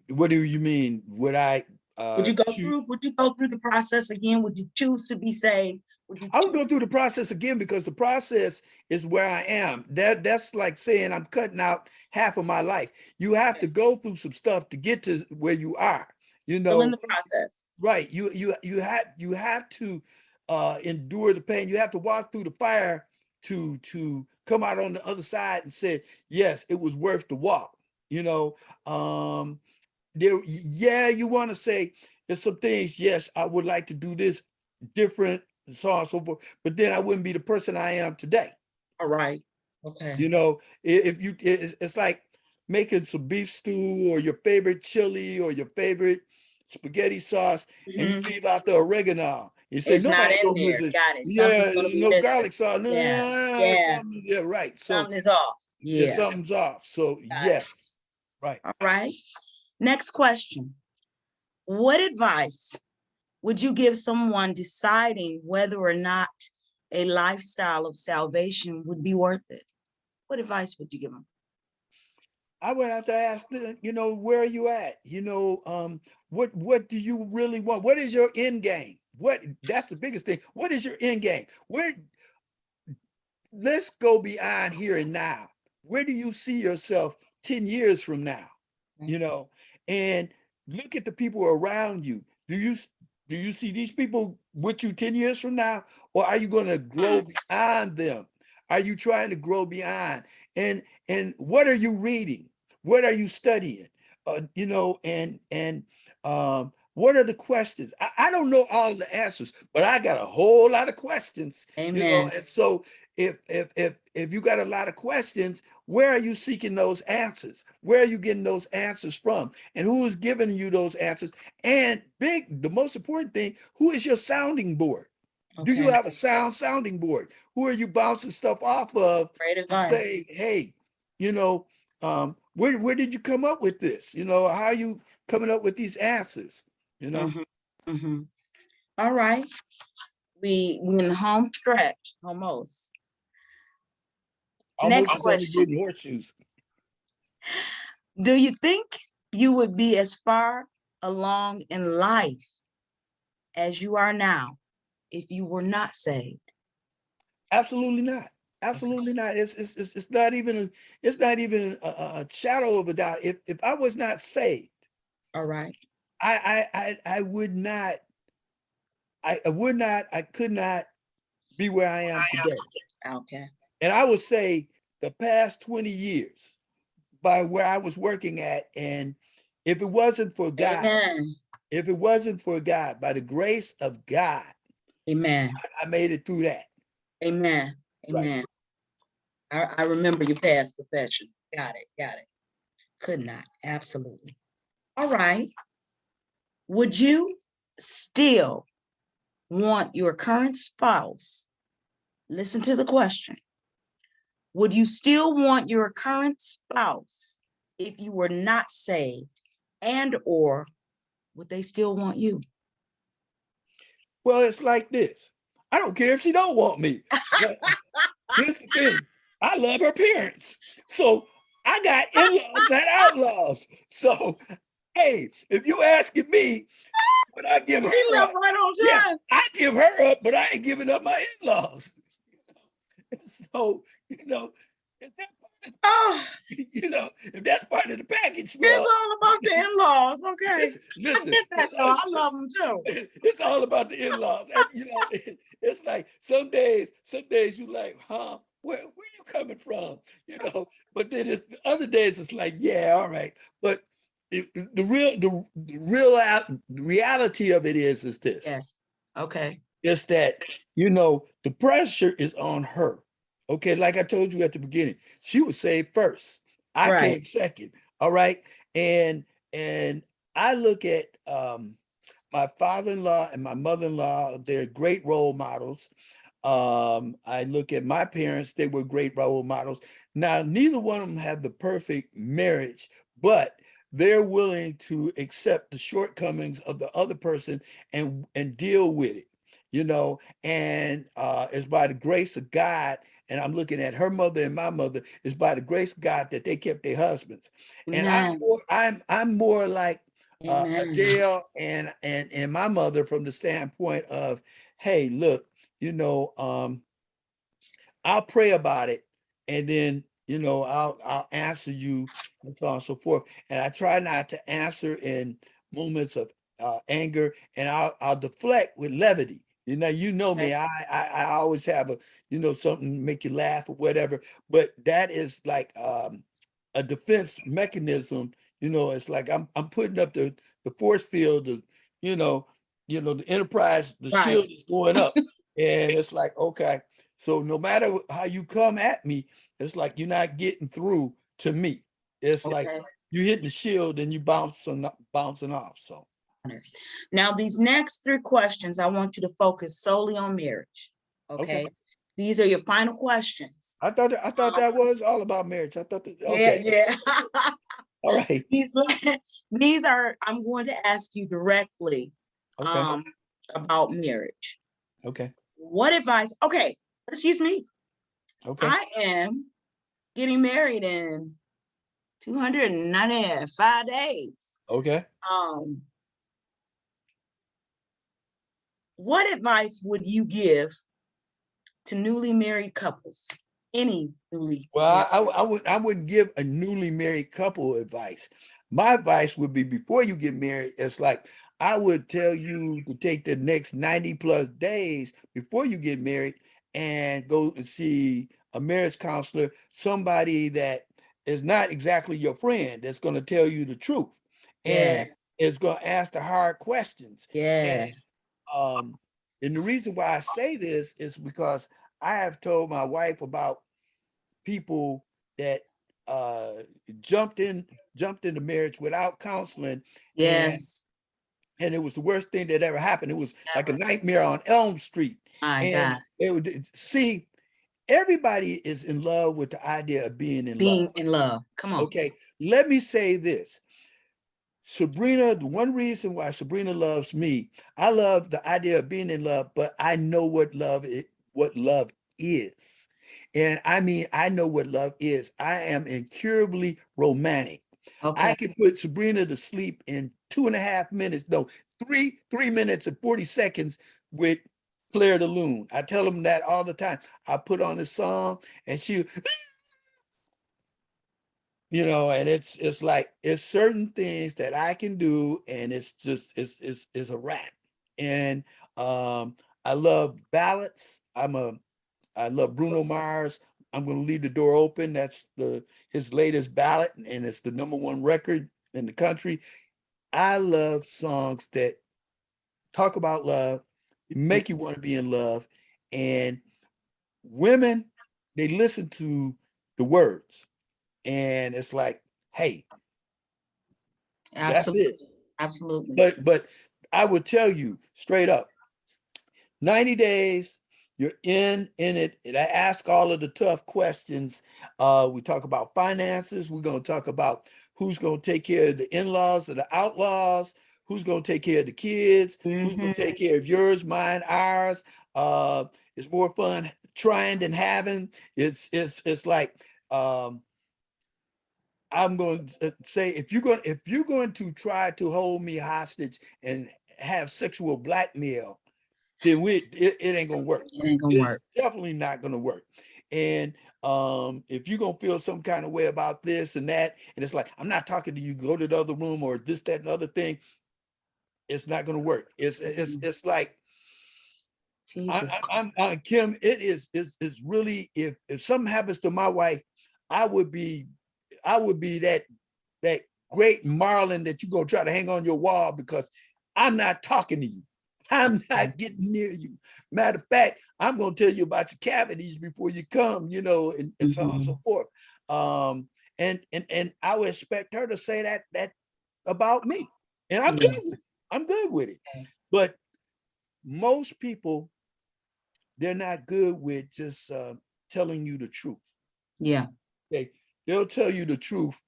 [SPEAKER 3] What do you mean? Would I
[SPEAKER 2] Would you go
[SPEAKER 3] choose?
[SPEAKER 2] through? Would you go through the process again? Would you choose to be saved? Would you
[SPEAKER 3] I would go through
[SPEAKER 2] choose?
[SPEAKER 3] the process again because the process is where I am. That's like saying I'm cutting out half of my life. You have to go through some stuff to get to where you are. You
[SPEAKER 2] Still in
[SPEAKER 3] know,
[SPEAKER 2] the process.
[SPEAKER 3] right? You have to endure the pain. You have to walk through the fire to come out on the other side and say, yes, it was worth the walk. You know, yeah, you want to say there's some things, yes, I would like to do this different, and so on and so forth, but then I wouldn't be the person I am today.
[SPEAKER 2] All right. Okay.
[SPEAKER 3] If you it's like making some beef stew or your favorite chili or your favorite spaghetti sauce, and you
[SPEAKER 2] Mhm.
[SPEAKER 3] leave out the oregano. You say
[SPEAKER 2] It's not
[SPEAKER 3] nobody's
[SPEAKER 2] in
[SPEAKER 3] gonna
[SPEAKER 2] there.
[SPEAKER 3] miss it.
[SPEAKER 2] Got it.
[SPEAKER 3] Yeah,
[SPEAKER 2] Something's gonna be
[SPEAKER 3] no
[SPEAKER 2] missing.
[SPEAKER 3] garlic sauce. No,
[SPEAKER 2] Yeah. Yeah.
[SPEAKER 3] something, yeah, right. So
[SPEAKER 2] Something is off.
[SPEAKER 3] there's
[SPEAKER 2] Yeah.
[SPEAKER 3] something's off. So
[SPEAKER 2] Got it.
[SPEAKER 3] yes, right.
[SPEAKER 2] All right. Next question. What advice would you give someone deciding whether or not a lifestyle of salvation would be worth it? What advice would you give them?
[SPEAKER 3] I would have to ask, where are you at? What do you really want? What is your end game? That's the biggest thing. What is your end game? Let's go beyond here and now. Where do you see yourself 10 years from now? You know, and look at the people around you. Do you see these people with you 10 years from now, or are you going to grow beyond them? Are you trying to grow beyond? And what are you reading? What are you studying? You know, what are the questions? I don't know all the answers, but I got a whole lot of questions. You know,
[SPEAKER 2] Amen.
[SPEAKER 3] and so if you got a lot of questions, where are you seeking those answers? Where are you getting those answers from? And who is giving you those answers? And the most important thing, who is your sounding board? Do you
[SPEAKER 2] Okay.
[SPEAKER 3] have a sounding board? Who are you bouncing stuff off of
[SPEAKER 2] Great
[SPEAKER 3] to
[SPEAKER 2] advice.
[SPEAKER 3] say, hey, you know, where did you come up with this? You know, how are you coming up with these answers? You know,
[SPEAKER 2] All right. We in the home stretch almost.
[SPEAKER 3] almost
[SPEAKER 2] Next
[SPEAKER 3] as only
[SPEAKER 2] question.
[SPEAKER 3] getting horseshoes.
[SPEAKER 2] Do you think you would be as far along in life as you are now if you were not saved?
[SPEAKER 3] Absolutely not. Absolutely not. It's not even a shadow of a doubt. If I was not saved,
[SPEAKER 2] All right.
[SPEAKER 3] I would not. I could not be where I am today.
[SPEAKER 2] Okay.
[SPEAKER 3] And I would say the past 20 years by where I was working at. And if it wasn't for God,
[SPEAKER 2] Amen.
[SPEAKER 3] if it wasn't for God, by the grace of God,
[SPEAKER 2] Amen.
[SPEAKER 3] I made it through that.
[SPEAKER 2] Amen.
[SPEAKER 3] Right.
[SPEAKER 2] Amen. I remember your past profession. Got it. Got it. Could not. Absolutely. All right. Would you still want your current spouse? Listen to the question. Would you still want your current spouse if you were not saved, and or would they still want you?
[SPEAKER 3] Well, it's like this. I don't care if she don't want me. But here's the thing. I love her parents. So I got in-laws, not outlaws. So, hey, if you asking me, would I give
[SPEAKER 2] He
[SPEAKER 3] her
[SPEAKER 2] left
[SPEAKER 3] up?
[SPEAKER 2] right on
[SPEAKER 3] Yeah,
[SPEAKER 2] time.
[SPEAKER 3] I give her up, but I ain't giving up my in-laws. So, if that
[SPEAKER 2] Oh,
[SPEAKER 3] you know, if that's part of the package,
[SPEAKER 2] it's
[SPEAKER 3] well,
[SPEAKER 2] all about the in-laws. Okay. I
[SPEAKER 3] listen,
[SPEAKER 2] get that though. I love them too.
[SPEAKER 3] it's all about the in-laws. And it's like some days you like, huh? Where you coming from? But then it's the other days it's like, yeah, all right. But the reality of it is this.
[SPEAKER 2] Yes. Okay.
[SPEAKER 3] It's that, the pressure is on her. Okay, like I told you at the beginning, she was saved first. I
[SPEAKER 2] Right.
[SPEAKER 3] came second. All right. And I look at my father-in-law and my mother-in-law, they're great role models. I look at my parents, they were great role models. Now, neither one of them have the perfect marriage, but they're willing to accept the shortcomings of the other person and deal with it, and it's by the grace of God. And I'm looking at her mother and my mother, it's by the grace of God that they kept their husbands. And
[SPEAKER 2] Amen.
[SPEAKER 3] I'm more like
[SPEAKER 2] Amen.
[SPEAKER 3] Adele and my mother from the standpoint of, hey, look, I'll pray about it, and then I'll answer you, and so on and so forth. And I try not to answer in moments of anger, and I'll deflect with levity.
[SPEAKER 2] Okay.
[SPEAKER 3] Me. I always have something make you laugh or whatever. But that is like a defense mechanism. It's like I'm putting up the force field of the Enterprise, the
[SPEAKER 2] Right.
[SPEAKER 3] shield is going up, and it's like, okay. So no matter how you come at me, it's like you're not getting through to me. It's like
[SPEAKER 2] Okay.
[SPEAKER 3] you hitting the shield and you bouncing off. So
[SPEAKER 2] Now, these next three questions, I want you to focus solely on marriage. Okay.
[SPEAKER 3] okay.
[SPEAKER 2] These are your final questions.
[SPEAKER 3] I thought that was all about marriage. I thought that,
[SPEAKER 2] Yeah,
[SPEAKER 3] okay.
[SPEAKER 2] yeah.
[SPEAKER 3] All right.
[SPEAKER 2] These are, I'm going to ask you directly
[SPEAKER 3] Okay.
[SPEAKER 2] about marriage.
[SPEAKER 3] Okay.
[SPEAKER 2] What advice? Okay, excuse me.
[SPEAKER 3] Okay.
[SPEAKER 2] I am getting married in 295 days.
[SPEAKER 3] Okay.
[SPEAKER 2] What advice would you give to newly married couples? any newly
[SPEAKER 3] Well, I wouldn't give a newly married couple advice. My advice would be before you get married, it's like I would tell you to take the next 90 plus days before you get married and go and see a marriage counselor, somebody that is not exactly your friend, that's going to tell you the truth
[SPEAKER 2] Yes.
[SPEAKER 3] and is going to ask the hard questions. And
[SPEAKER 2] Yes.
[SPEAKER 3] um, and the reason why I say this is because I have told my wife about people that uh jumped into marriage without counseling, and
[SPEAKER 2] Yes.
[SPEAKER 3] it was the worst thing that ever happened. It was like a nightmare on Elm Street.
[SPEAKER 2] My
[SPEAKER 3] And
[SPEAKER 2] God.
[SPEAKER 3] it would see, everybody is in love with the idea of being in love.
[SPEAKER 2] Being in love. Come on.
[SPEAKER 3] Okay, let me say this. Sabrina, the one reason why Sabrina loves me, I love the idea of being in love, but I know what love is. And I mean, I know what love is. I am incurably romantic.
[SPEAKER 2] Okay.
[SPEAKER 3] I can put Sabrina to sleep in 2.5 minutes, no, 3 minutes and 40 seconds with Claire de Lune. I tell them that all the time. I put on a song and she, and it's like it's certain things that I can do, and it's just it's a wrap. And I love ballads. I love Bruno Mars. I'm gonna leave the door open. That's his latest ballad, and it's the #1 record in the country. I love songs that talk about love, make you want to be in love, and women, they listen to the words, and it's like, hey, that's it.
[SPEAKER 2] Absolutely. Absolutely.
[SPEAKER 3] But I would tell you straight up, 90 days, you're in it, and I ask all of the tough questions. We talk about finances. We're going to talk about who's going to take care of the in-laws or the outlaws, who's going to take care of the kids, who's going to take care of yours, mine, ours. It's more fun trying than having. It's like I'm going to say, if you're going to try to hold me hostage and have sexual blackmail, then it ain't gonna work.
[SPEAKER 2] It ain't gonna
[SPEAKER 3] It's
[SPEAKER 2] work.
[SPEAKER 3] definitely not gonna work. And if you're gonna feel some kind of way about this and that, and it's like, I'm not talking to you, go to the other room or this, that, and other thing, it's not gonna work. It's like
[SPEAKER 2] Jesus.
[SPEAKER 3] I'm Kim. It's really, if something happens to my wife, I would be that great marlin that you're gonna try to hang on your wall, because I'm not talking to you. I'm not getting near you. Matter of fact, I'm gonna tell you about your cavities before you come, and so on and so forth. And I would expect her to say that about me. And I'm good with it. I'm good with it. But most people, they're not good with just telling you the truth.
[SPEAKER 2] Yeah.
[SPEAKER 3] They'll tell you the truth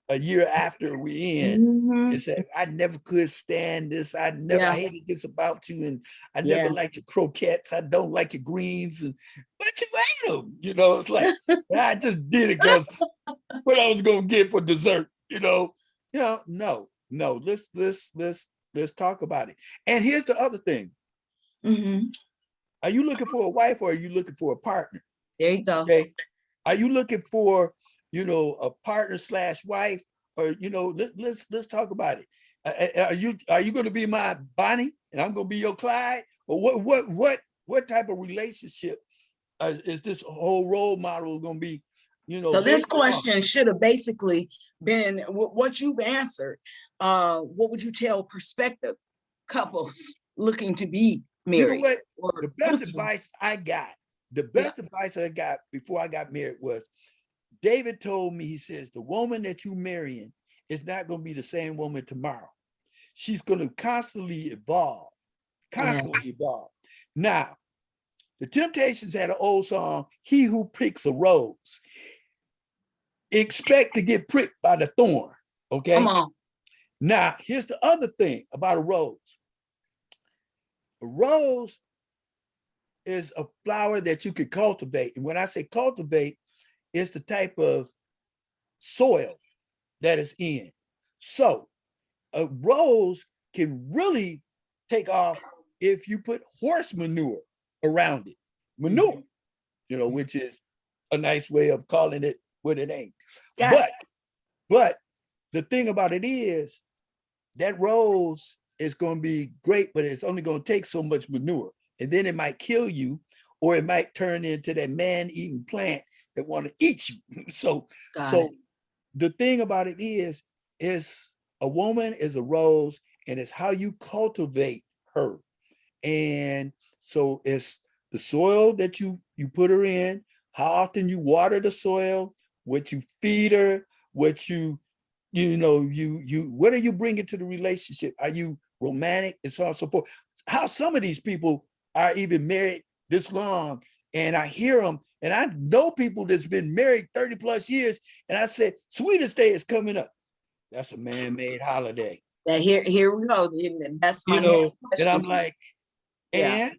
[SPEAKER 3] a year after we end and say, I never could stand this. I hated this about you. And I never liked your croquettes. I don't like your greens. But you ate them. It's like, I just did it because what I was going to get for dessert, no. Let's talk about it. And here's the other thing. Are you looking for a wife, or are you looking for a partner?
[SPEAKER 2] There you go.
[SPEAKER 3] Okay. Are you looking for, a partner / wife, or, let's talk about it. Are you going to be my Bonnie and I'm going to be your Clyde? Or what type of relationship is this whole role model going to be?
[SPEAKER 2] So this question should have basically been what you've answered. What would you tell prospective couples looking to be married?
[SPEAKER 3] You know what? The best advice I got, before I got married was, David told me, he says, the woman that you're marrying is not going to be the same woman tomorrow. She's going to constantly evolve. Now, the Temptations had an old song, he who picks a rose, expect to get pricked by the thorn. Okay.
[SPEAKER 2] Come on.
[SPEAKER 3] Now, here's the other thing about a rose. A rose is a flower that you could cultivate. And when I say cultivate, it's the type of soil that is in. So a rose can really take off if you put horse manure around it. Manure, which is a nice way of calling it what it ain't.
[SPEAKER 2] Got
[SPEAKER 3] But the thing about it is that rose is going to be great, but it's only going to take so much manure, and then it might kill you, or it might turn into that man-eating plant that want to eat you. So the thing about it is a woman is a rose, and it's how you cultivate her. And so it's the soil that you put her in, how often you water the soil, what you feed her, what you what are you bringing to the relationship? Are you romantic and so on and so forth? How some of these people are even married this long, and I hear them, and I know people that's been married 30 plus years, and I said, Sweetest Day is coming up. That's a man-made holiday.
[SPEAKER 2] Yeah, here we go. That's my next question.
[SPEAKER 3] And I'm like, and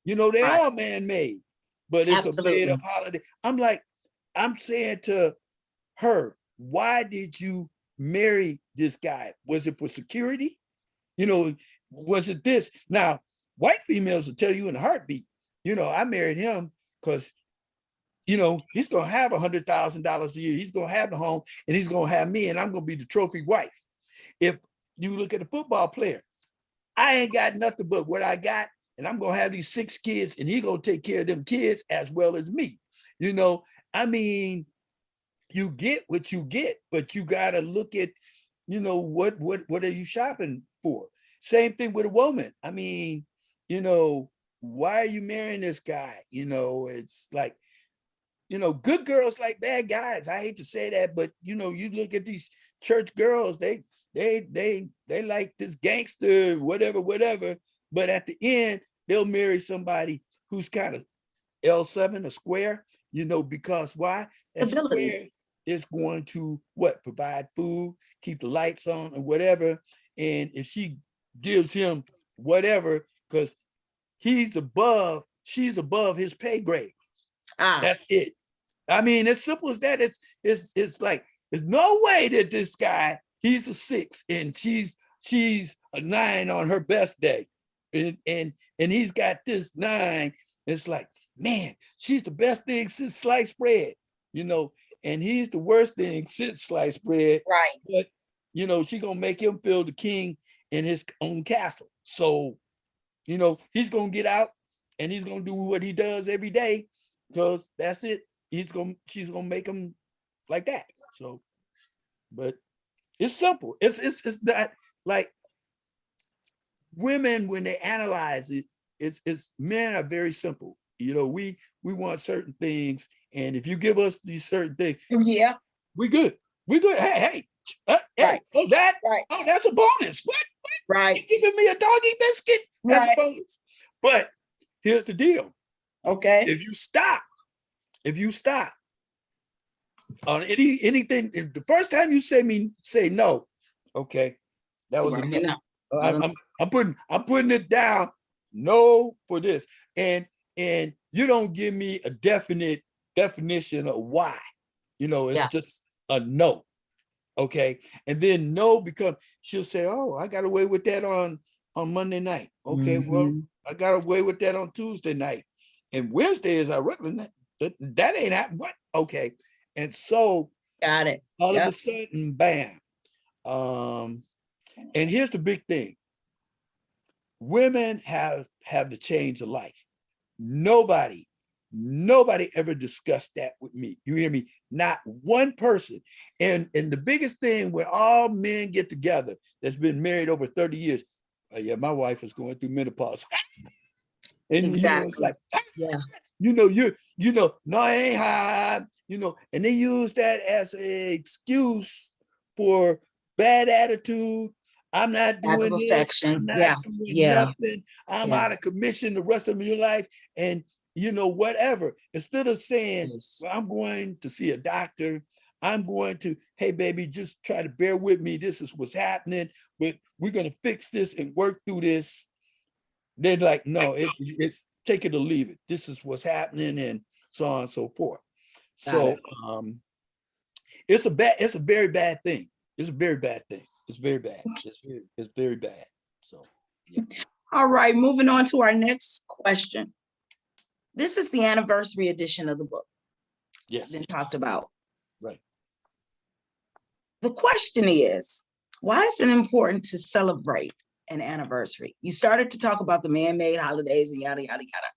[SPEAKER 3] they are man-made, but it's a made-up holiday. I'm like, I'm saying to her, why did you marry this guy? Was it for security? Was it this? Now, white females will tell you in a heartbeat, I married him because, he's going to have $100,000 a year. He's going to have the home, and he's going to have me, and I'm going to be the trophy wife. If you look at a football player, I ain't got nothing but what I got, and I'm going to have these 6 kids, and he's going to take care of them kids as well as me. I mean, you get what you get, but you got to look at, what are you shopping for? Same thing with a woman. I mean, why are you marrying this guy? It's like, good girls like bad guys. I hate to say that, but you look at these church girls, they like this gangster, whatever. But at the end, they'll marry somebody who's kind of L7, a square, because why? That square is going to provide food, keep the lights on and whatever. And if she gives him whatever, because she's above his pay grade. That's it. I mean, as simple as that. It's like, there's no way that this guy, he's a 6 and she's a 9 on her best day. And he's got this 9. It's like, man, she's the best thing since sliced bread, and he's the worst thing since sliced bread.
[SPEAKER 2] Right.
[SPEAKER 3] But she's gonna make him feel the king in his own castle. So, he's gonna get out and he's gonna do what he does every day, because that's it. She's gonna make him like that. So, but it's simple. It's not like women, when they analyze it, it's men are very simple. We want certain things, and if you give us these certain things, we good. Hey,
[SPEAKER 2] right.
[SPEAKER 3] Oh, that's a bonus. What?
[SPEAKER 2] Right.
[SPEAKER 3] You giving me a doggy biscuit? That's a bonus. But here's the deal.
[SPEAKER 2] Okay.
[SPEAKER 3] If you stop on anything, if the first time you say no, okay, that was a no. I'm putting it down. No for this, and you don't give me a definite definition of why. It's just a no. Okay, and then no becomes, she'll say, oh, I got away with that on Monday night. Okay, well, I got away with that on Tuesday night, and Wednesday is our regular night. That ain't happening. What? Okay, and so
[SPEAKER 2] got it.
[SPEAKER 3] All of a sudden, bam. And here's the big thing. Women have the change of life. Nobody ever discussed that with me. You hear me? Not one person. And the biggest thing, when all men get together that's been married over 30 years, yeah, my wife is going through menopause. And
[SPEAKER 2] exactly.
[SPEAKER 3] It's like, no, it ain't hard, and they use that as an excuse for bad attitude. I'm not doing this. I'm not doing nothing. I'm out of commission the rest of your life. And whatever. Instead of saying, well, I'm going to see a doctor. I'm going to, hey, baby, just try to bear with me. This is what's happening, but we're going to fix this and work through this. They're like, no, it's take it or leave it. This is what's happening, and so on and so forth. So it's a very bad thing. It's a very bad thing. It's very bad. It's very bad. So, yeah.
[SPEAKER 2] All right, moving on to our next question. This is the anniversary edition of the book.
[SPEAKER 3] Yes.
[SPEAKER 2] It's been talked about.
[SPEAKER 3] Right.
[SPEAKER 2] The question is, why is it important to celebrate an anniversary? You started to talk about the man-made holidays and yada, yada, yada.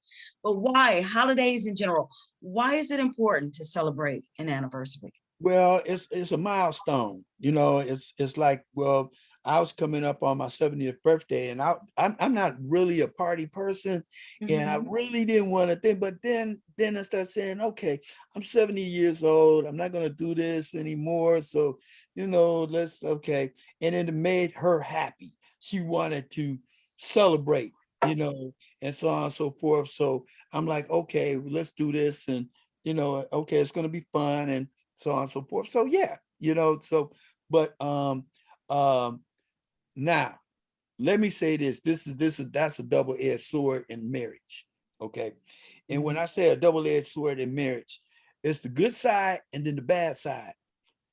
[SPEAKER 2] But why holidays in general? Why is it important to celebrate an anniversary?
[SPEAKER 3] Well, it's a milestone. It's like, well, I was coming up on my 70th birthday, and I'm not really a party person, and I really didn't want to think. But then I started saying, okay, I'm 70 years old. I'm not gonna do this anymore. So, let's okay. And then it made her happy. She wanted to celebrate, and so on and so forth. So I'm like, okay, let's do this, and okay, it's gonna be fun, and so on and so forth. So yeah, but now let me say this. That's a double-edged sword in marriage. Okay. And when I say a double-edged sword in marriage, it's the good side and then the bad side.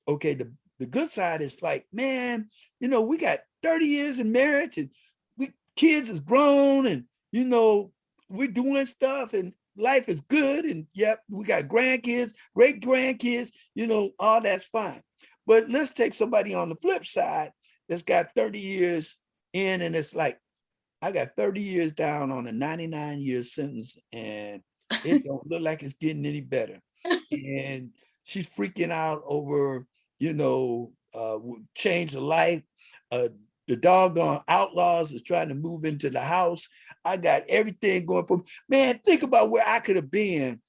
[SPEAKER 3] Okay, the good side is like, man, we got 30 years in marriage, and we kids is grown, and we're doing stuff, and life is good, and yep, we got grandkids, great grandkids, all that's fine. But let's take somebody on the flip side that's got 30 years in, and it's like, I got 30 years down on a 99-year sentence, and it don't look like it's getting any better. And she's freaking out over, change of life. The doggone outlaws is trying to move into the house. I got everything going for me. Man, think about where I could have been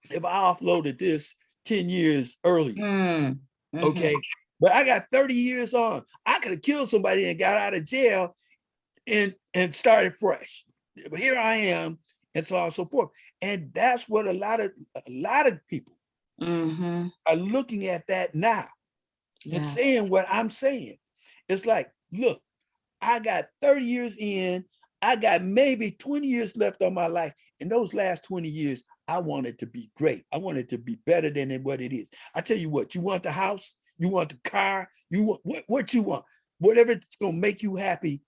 [SPEAKER 3] if I offloaded this 10 years earlier. Okay. But I got 30 years on. I could have killed somebody and got out of jail and started fresh. But here I am, and so on and so forth. And that's what a lot of people are looking at that now and saying what I'm saying. It's like, look, I got 30 years in, I got maybe 20 years left on my life. In those last 20 years, I want it to be great. I want it to be better than what it is. I tell you what, you want the house, you want the car, you want what you want, whatever it's gonna make you happy.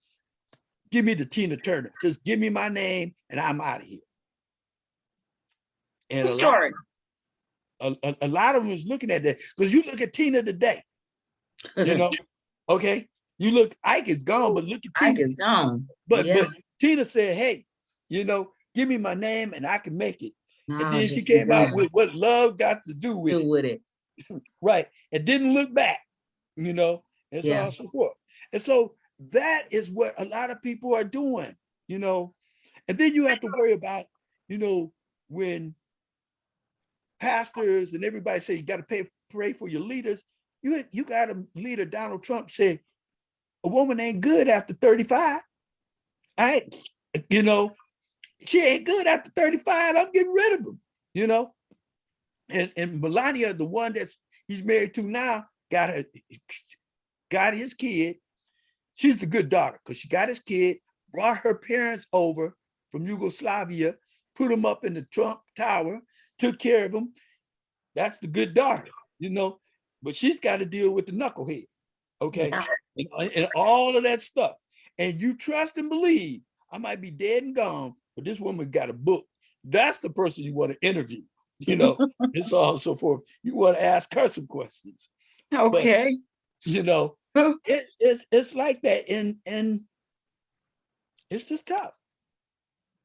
[SPEAKER 3] Give me the Tina Turner. Just give me my name and I'm out of here. And a lot of them is looking at that, because you look at Tina today, okay? You look, Ike is gone, but look at Tina.
[SPEAKER 2] Ike is gone.
[SPEAKER 3] But Tina said, hey, give me my name and I can make it.
[SPEAKER 2] No,
[SPEAKER 3] and then she came out with what love got to do with
[SPEAKER 2] it.
[SPEAKER 3] Right. It didn't look back, and so on and so forth. And so that is what a lot of people are doing, and then you have to worry about, when pastors and everybody say you got to pray for your leaders. You got a leader, Donald Trump, said a woman ain't good after 35. She ain't good after 35. I'm getting rid of them, and Melania, the one he's married to now, got his kid. She's the good daughter because she got his kid, brought her parents over from Yugoslavia, put them up in the Trump Tower, took care of them. That's the good daughter, but she's got to deal with the knucklehead, okay? And all of that stuff. And you trust and believe, I might be dead and gone, but this woman got a book. That's the person you want to interview, and so on and so forth. You want to ask her some questions.
[SPEAKER 2] Okay.
[SPEAKER 3] But, it's like that, and it's just tough.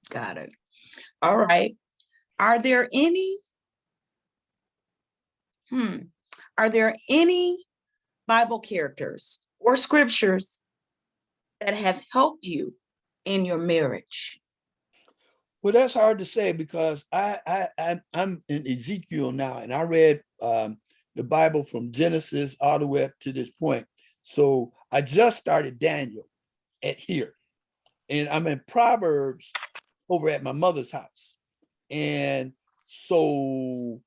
[SPEAKER 2] Got it. All right. Are there any Bible characters or scriptures that have helped you in your marriage?
[SPEAKER 3] Well, that's hard to say because I'm in Ezekiel now, and I read the Bible from Genesis all the way up to this point. So I just started Daniel here, and I'm in Proverbs over at my mother's house. And so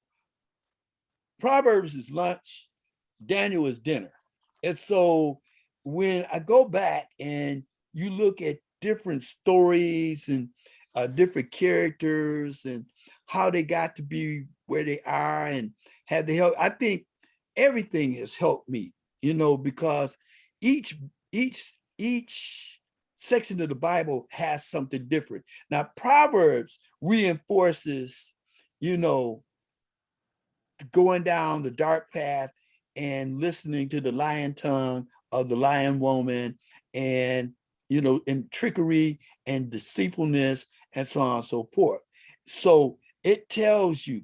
[SPEAKER 3] Proverbs is lunch, Daniel is dinner. And so when I go back and you look at different stories and different characters and how they got to be where they are and have the help, I think everything has helped me, because each section of the Bible has something different. Now, Proverbs reinforces, going down the dark path and listening to the lion tongue of the lion woman, and and trickery and deceitfulness and so on and so forth. So it tells you,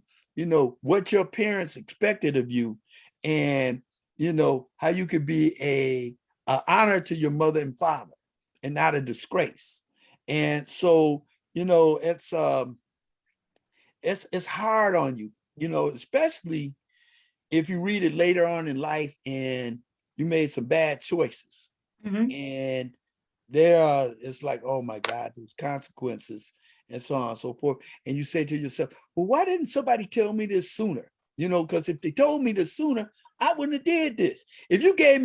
[SPEAKER 3] what your parents expected of you, and how you could be a honor to your mother and father and not a disgrace. And so, it's hard on you, especially if you read it later on in life and you made some bad choices.
[SPEAKER 2] Mhm.
[SPEAKER 3] And there are, it's like, oh my God, there's consequences and so on and so forth. And you say to yourself, well, why didn't somebody tell me this sooner? Because if they told me this sooner, I wouldn't have did this. If you gave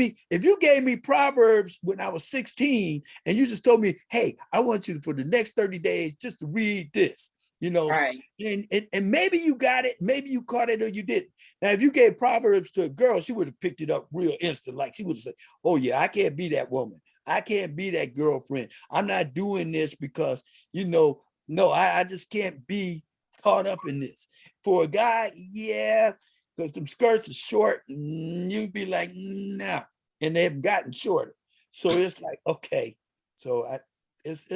[SPEAKER 3] me Proverbs when I was 16 and you just told me, hey, I want you for the next 30 days just to read this,
[SPEAKER 2] Right.
[SPEAKER 3] and maybe you got it, maybe you caught it or you didn't. Now, if you gave Proverbs to a girl, she would have picked it up real instant. Like she would have said, oh yeah, I can't be that woman. I can't be that girlfriend. I'm not doing this because, no, I just can't be caught up in this. For a guy, yeah, because them skirts are short, you'd be like, nah, and they've gotten shorter. So it's like, okay, so it's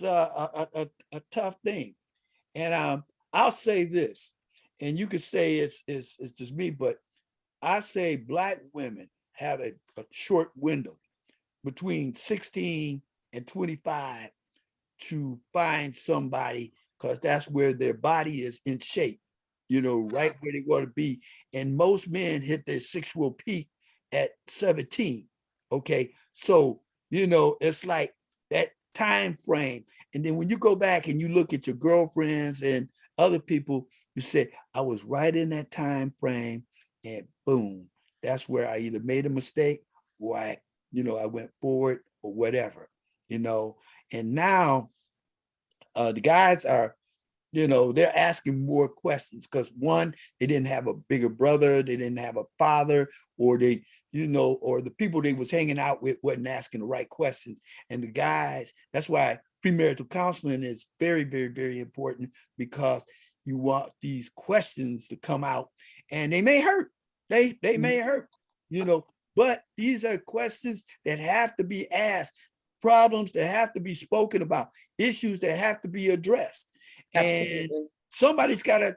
[SPEAKER 3] a tough thing. And I'll say this, and you could say it's just me, but I say Black women have a short window between 16 and 25 to find somebody, because that's where their body is in shape, right where they want to be. And most men hit their sexual peak at 17. Okay. So, it's like that time frame. And then when you go back and you look at your girlfriends and other people, you say, I was right in that time frame, and boom, that's where I either made a mistake or I went forward or whatever, and now the guys are, they're asking more questions because one, they didn't have a bigger brother, they didn't have a father, or they, or the people they was hanging out with wasn't asking the right questions. And the guys, that's why premarital counseling is very, very, very important, because you want these questions to come out, and they may hurt. They may hurt, but these are questions that have to be asked, problems that have to be spoken about, issues that have to be addressed.
[SPEAKER 2] Absolutely.
[SPEAKER 3] And somebody's got to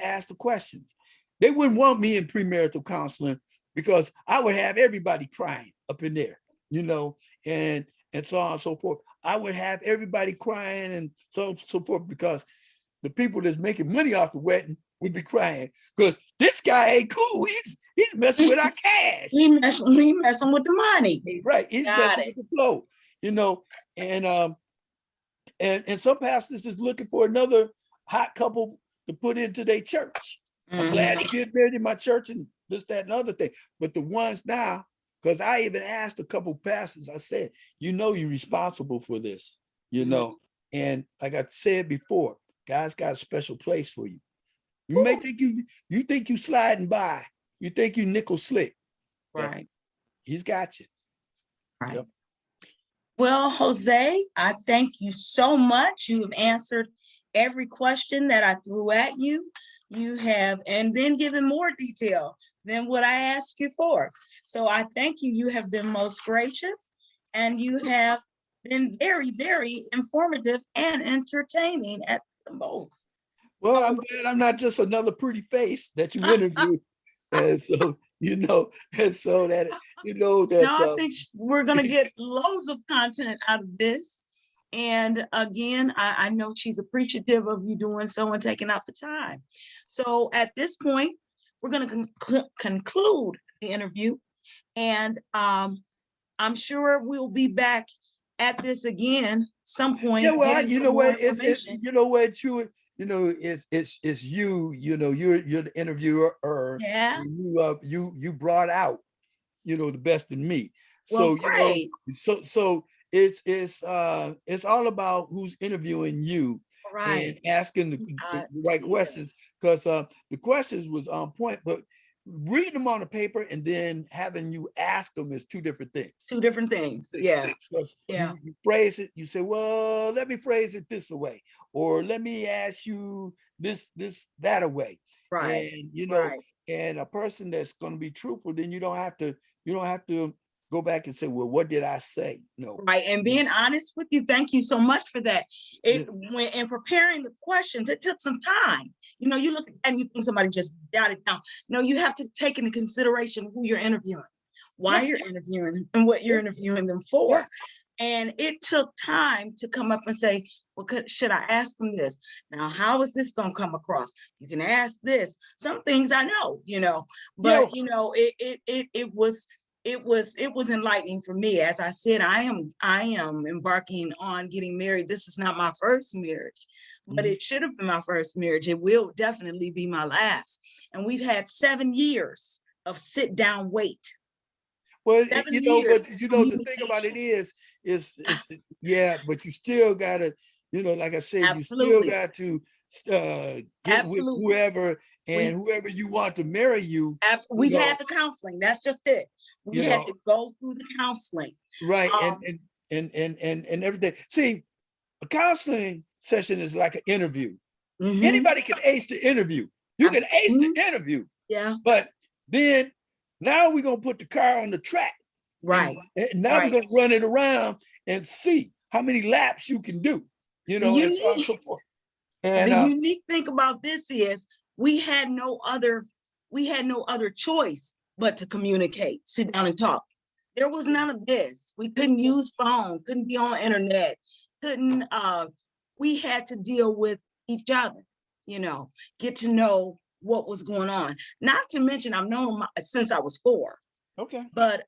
[SPEAKER 3] ask the questions. They wouldn't want me in premarital counseling because I would have everybody crying up in there, and so on and so forth. I would have everybody crying and so on and so forth, because the people that's making money off the wedding would be crying because this guy ain't cool. He's messing with our cash.
[SPEAKER 2] He messing with the money.
[SPEAKER 3] Right. He's
[SPEAKER 2] Got
[SPEAKER 3] messing with the flow, and and some pastors is looking for another hot couple to put into their church. I'm glad to get married in my church and this, that, and other thing. But the ones now, because I even asked a couple pastors, I said, you're responsible for this, and like I said before, God's got a special place for you. You may think you think you sliding by, you think you nickel slick.
[SPEAKER 2] Right.
[SPEAKER 3] He's got you.
[SPEAKER 2] Right.
[SPEAKER 3] Yep.
[SPEAKER 2] Well, Jose, I thank you so much. You have answered every question that I threw at you. You have, and then given more detail than what I asked you for. So I thank you. You have been most gracious, and you have been very, very informative and entertaining at the most.
[SPEAKER 3] Well, I'm glad I'm not just another pretty face that you interviewed. And so, and so that, that.
[SPEAKER 2] No, I think we're going to get loads of content out of this. And again, I know she's appreciative of you doing so and taking out the time. So at this point, we're going to conclude the interview. And I'm sure we'll be back at this again some point.
[SPEAKER 3] Yeah, well,
[SPEAKER 2] getting
[SPEAKER 3] you
[SPEAKER 2] some
[SPEAKER 3] know
[SPEAKER 2] more
[SPEAKER 3] what, it's
[SPEAKER 2] information.
[SPEAKER 3] it's you, it's you, you're the interviewer,
[SPEAKER 2] Yeah.
[SPEAKER 3] and you brought out, the best in me.
[SPEAKER 2] Well,
[SPEAKER 3] So,
[SPEAKER 2] great.
[SPEAKER 3] so it's all about who's interviewing you
[SPEAKER 2] Right.
[SPEAKER 3] and asking the right questions, because the questions was on point, but reading them on the paper and then having you ask them is two different things.
[SPEAKER 2] Two different things. Yeah.
[SPEAKER 3] Because
[SPEAKER 2] Yeah.
[SPEAKER 3] you phrase it, you say, well, let me phrase it this way, or let me ask you this, that away.
[SPEAKER 2] Right.
[SPEAKER 3] And you know,
[SPEAKER 2] Right.
[SPEAKER 3] and a person that's going to be truthful, then you don't have to go back and say, well, what did I say? No.
[SPEAKER 2] Right. And being honest with you, thank you so much for that. It when in preparing the questions, it took some time. You know, you look and you think somebody just jotted down. No, you have to take into consideration who you're interviewing, why
[SPEAKER 3] Yeah.
[SPEAKER 2] you're interviewing, and what you're
[SPEAKER 3] Yeah.
[SPEAKER 2] interviewing them for.
[SPEAKER 3] Yeah.
[SPEAKER 2] And it took time to come up and say, well, should I ask them this? Now, how is this going to come across? You can ask this. Some things I know, you know, but you know, it was enlightening for me. As I said, I am embarking on getting married. This is not my first marriage, but it should have been my first marriage. It will definitely be my last. And we've had 7 years of sit down wait.
[SPEAKER 3] Well,
[SPEAKER 2] 7
[SPEAKER 3] you know,
[SPEAKER 2] years
[SPEAKER 3] but you know, the thing about it is yeah, but you still gotta, you know, like I said, you still
[SPEAKER 2] Absolutely.
[SPEAKER 3] got to get with
[SPEAKER 2] Absolutely.
[SPEAKER 3] whoever, and whoever you want to marry you.
[SPEAKER 2] We've
[SPEAKER 3] know,
[SPEAKER 2] had the counseling. That's just it. We
[SPEAKER 3] you
[SPEAKER 2] had
[SPEAKER 3] know,
[SPEAKER 2] to go through the counseling.
[SPEAKER 3] right,
[SPEAKER 2] Um,
[SPEAKER 3] and everything. See, a counseling session is like an interview.
[SPEAKER 2] mhm.
[SPEAKER 3] Anybody can ace the interview. You can ace the interview,
[SPEAKER 2] Yeah.
[SPEAKER 3] but then now we're gonna put the car on the track.
[SPEAKER 2] Right.
[SPEAKER 3] And now we're gonna run it around and see how many laps you can do, you
[SPEAKER 2] The
[SPEAKER 3] know, and so on and
[SPEAKER 2] unique,
[SPEAKER 3] so forth. And
[SPEAKER 2] the unique thing about this is we had no other choice but to communicate, sit down and talk. There was none of this. We couldn't use phone, couldn't be on internet, couldn't we had to deal with each other, you know, get to know what was going on. Not to mention I've known since I was 4.
[SPEAKER 3] okay.
[SPEAKER 2] But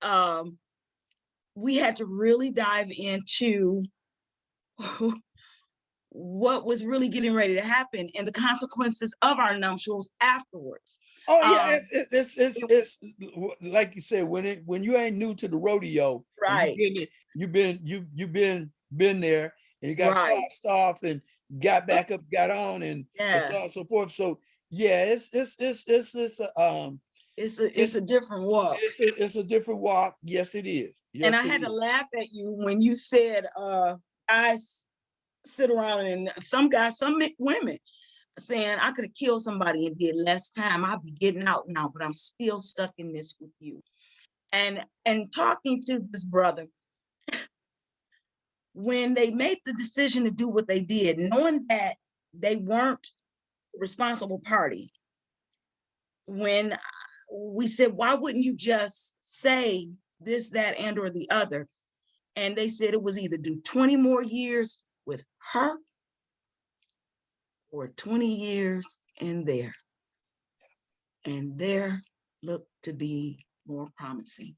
[SPEAKER 2] we had to really dive into what was really getting ready to happen and the consequences of our nuptials afterwards.
[SPEAKER 3] Oh yeah, it's like you said, when you ain't new to the rodeo,
[SPEAKER 2] Right.
[SPEAKER 3] and you've been there, and you got
[SPEAKER 2] Right.
[SPEAKER 3] tossed off and got back up, got on, and so on
[SPEAKER 2] Yeah.
[SPEAKER 3] and so forth. So yeah, it's
[SPEAKER 2] It's a different walk.
[SPEAKER 3] it's a different walk. Yes, it is. Yes,
[SPEAKER 2] And I
[SPEAKER 3] it
[SPEAKER 2] had to
[SPEAKER 3] is.
[SPEAKER 2] laugh at you when you said guys sit around, and some guys, some women saying I could have killed somebody and did less time. I'll be getting out now, but I'm still stuck in this with you. And talking to this brother, when they made the decision to do what they did, knowing that they weren't the responsible party, when we said, why wouldn't you just say this, that, and or the other? And they said it was either do 20 more years with her or 20 years in there. And there looked to be more promising.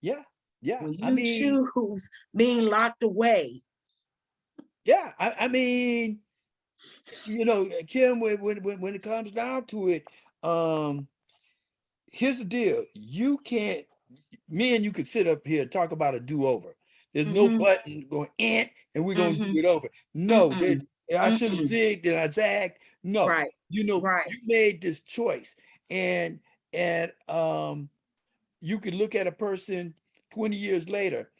[SPEAKER 3] Yeah, yeah.
[SPEAKER 2] When
[SPEAKER 3] I
[SPEAKER 2] you
[SPEAKER 3] mean,
[SPEAKER 2] choose being locked away.
[SPEAKER 3] yeah. I mean, you know, Kim, when it comes down to it, here's the deal. You can't, me and you could sit up here and talk about a do-over. There's no button going and we're gonna do it over. No, I should have zigged and I zagged. No,
[SPEAKER 2] Right.
[SPEAKER 3] you know,
[SPEAKER 2] Right.
[SPEAKER 3] you made this choice, and you could look at a person 20 years later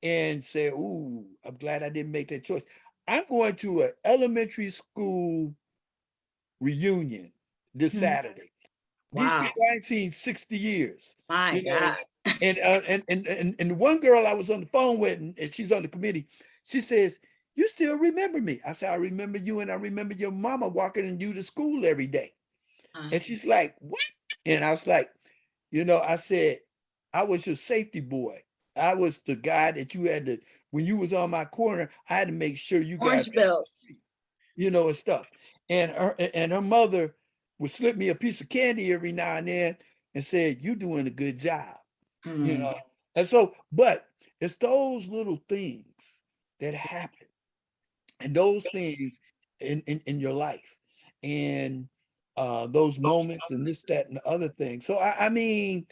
[SPEAKER 3] and say, "Ooh, I'm glad I didn't make that choice." I'm going to an elementary school reunion this Saturday. These
[SPEAKER 2] Wow.
[SPEAKER 3] people I ain't seen 60 years.
[SPEAKER 2] My
[SPEAKER 3] You know,
[SPEAKER 2] God.
[SPEAKER 3] and the one girl I was on the phone with, and she's on the committee, she says, "You still remember me?" I said, "I remember you, and I remember your mama walking you to school every day." And she's like, "What?" And I was like, you know, I said, "I was your safety boy. I was the guy that you had to, when you was on my corner, I had to make sure you got
[SPEAKER 2] Orange belts.
[SPEAKER 3] you know, and stuff." And her mother would slip me a piece of candy every now and then and said, "You're doing a good job." You know, and so, but it's those little things that happen, and those things in your life, and those moments, and this, that, and the other thing. So I mean,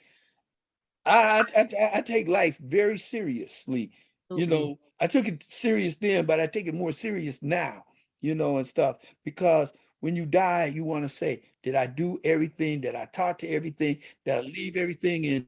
[SPEAKER 3] I take life very seriously. You know, I took it serious then, but I take it more serious now, you know, and stuff, because when you die, you want to say, did I do everything? Did I talk to everything? Did I leave everything in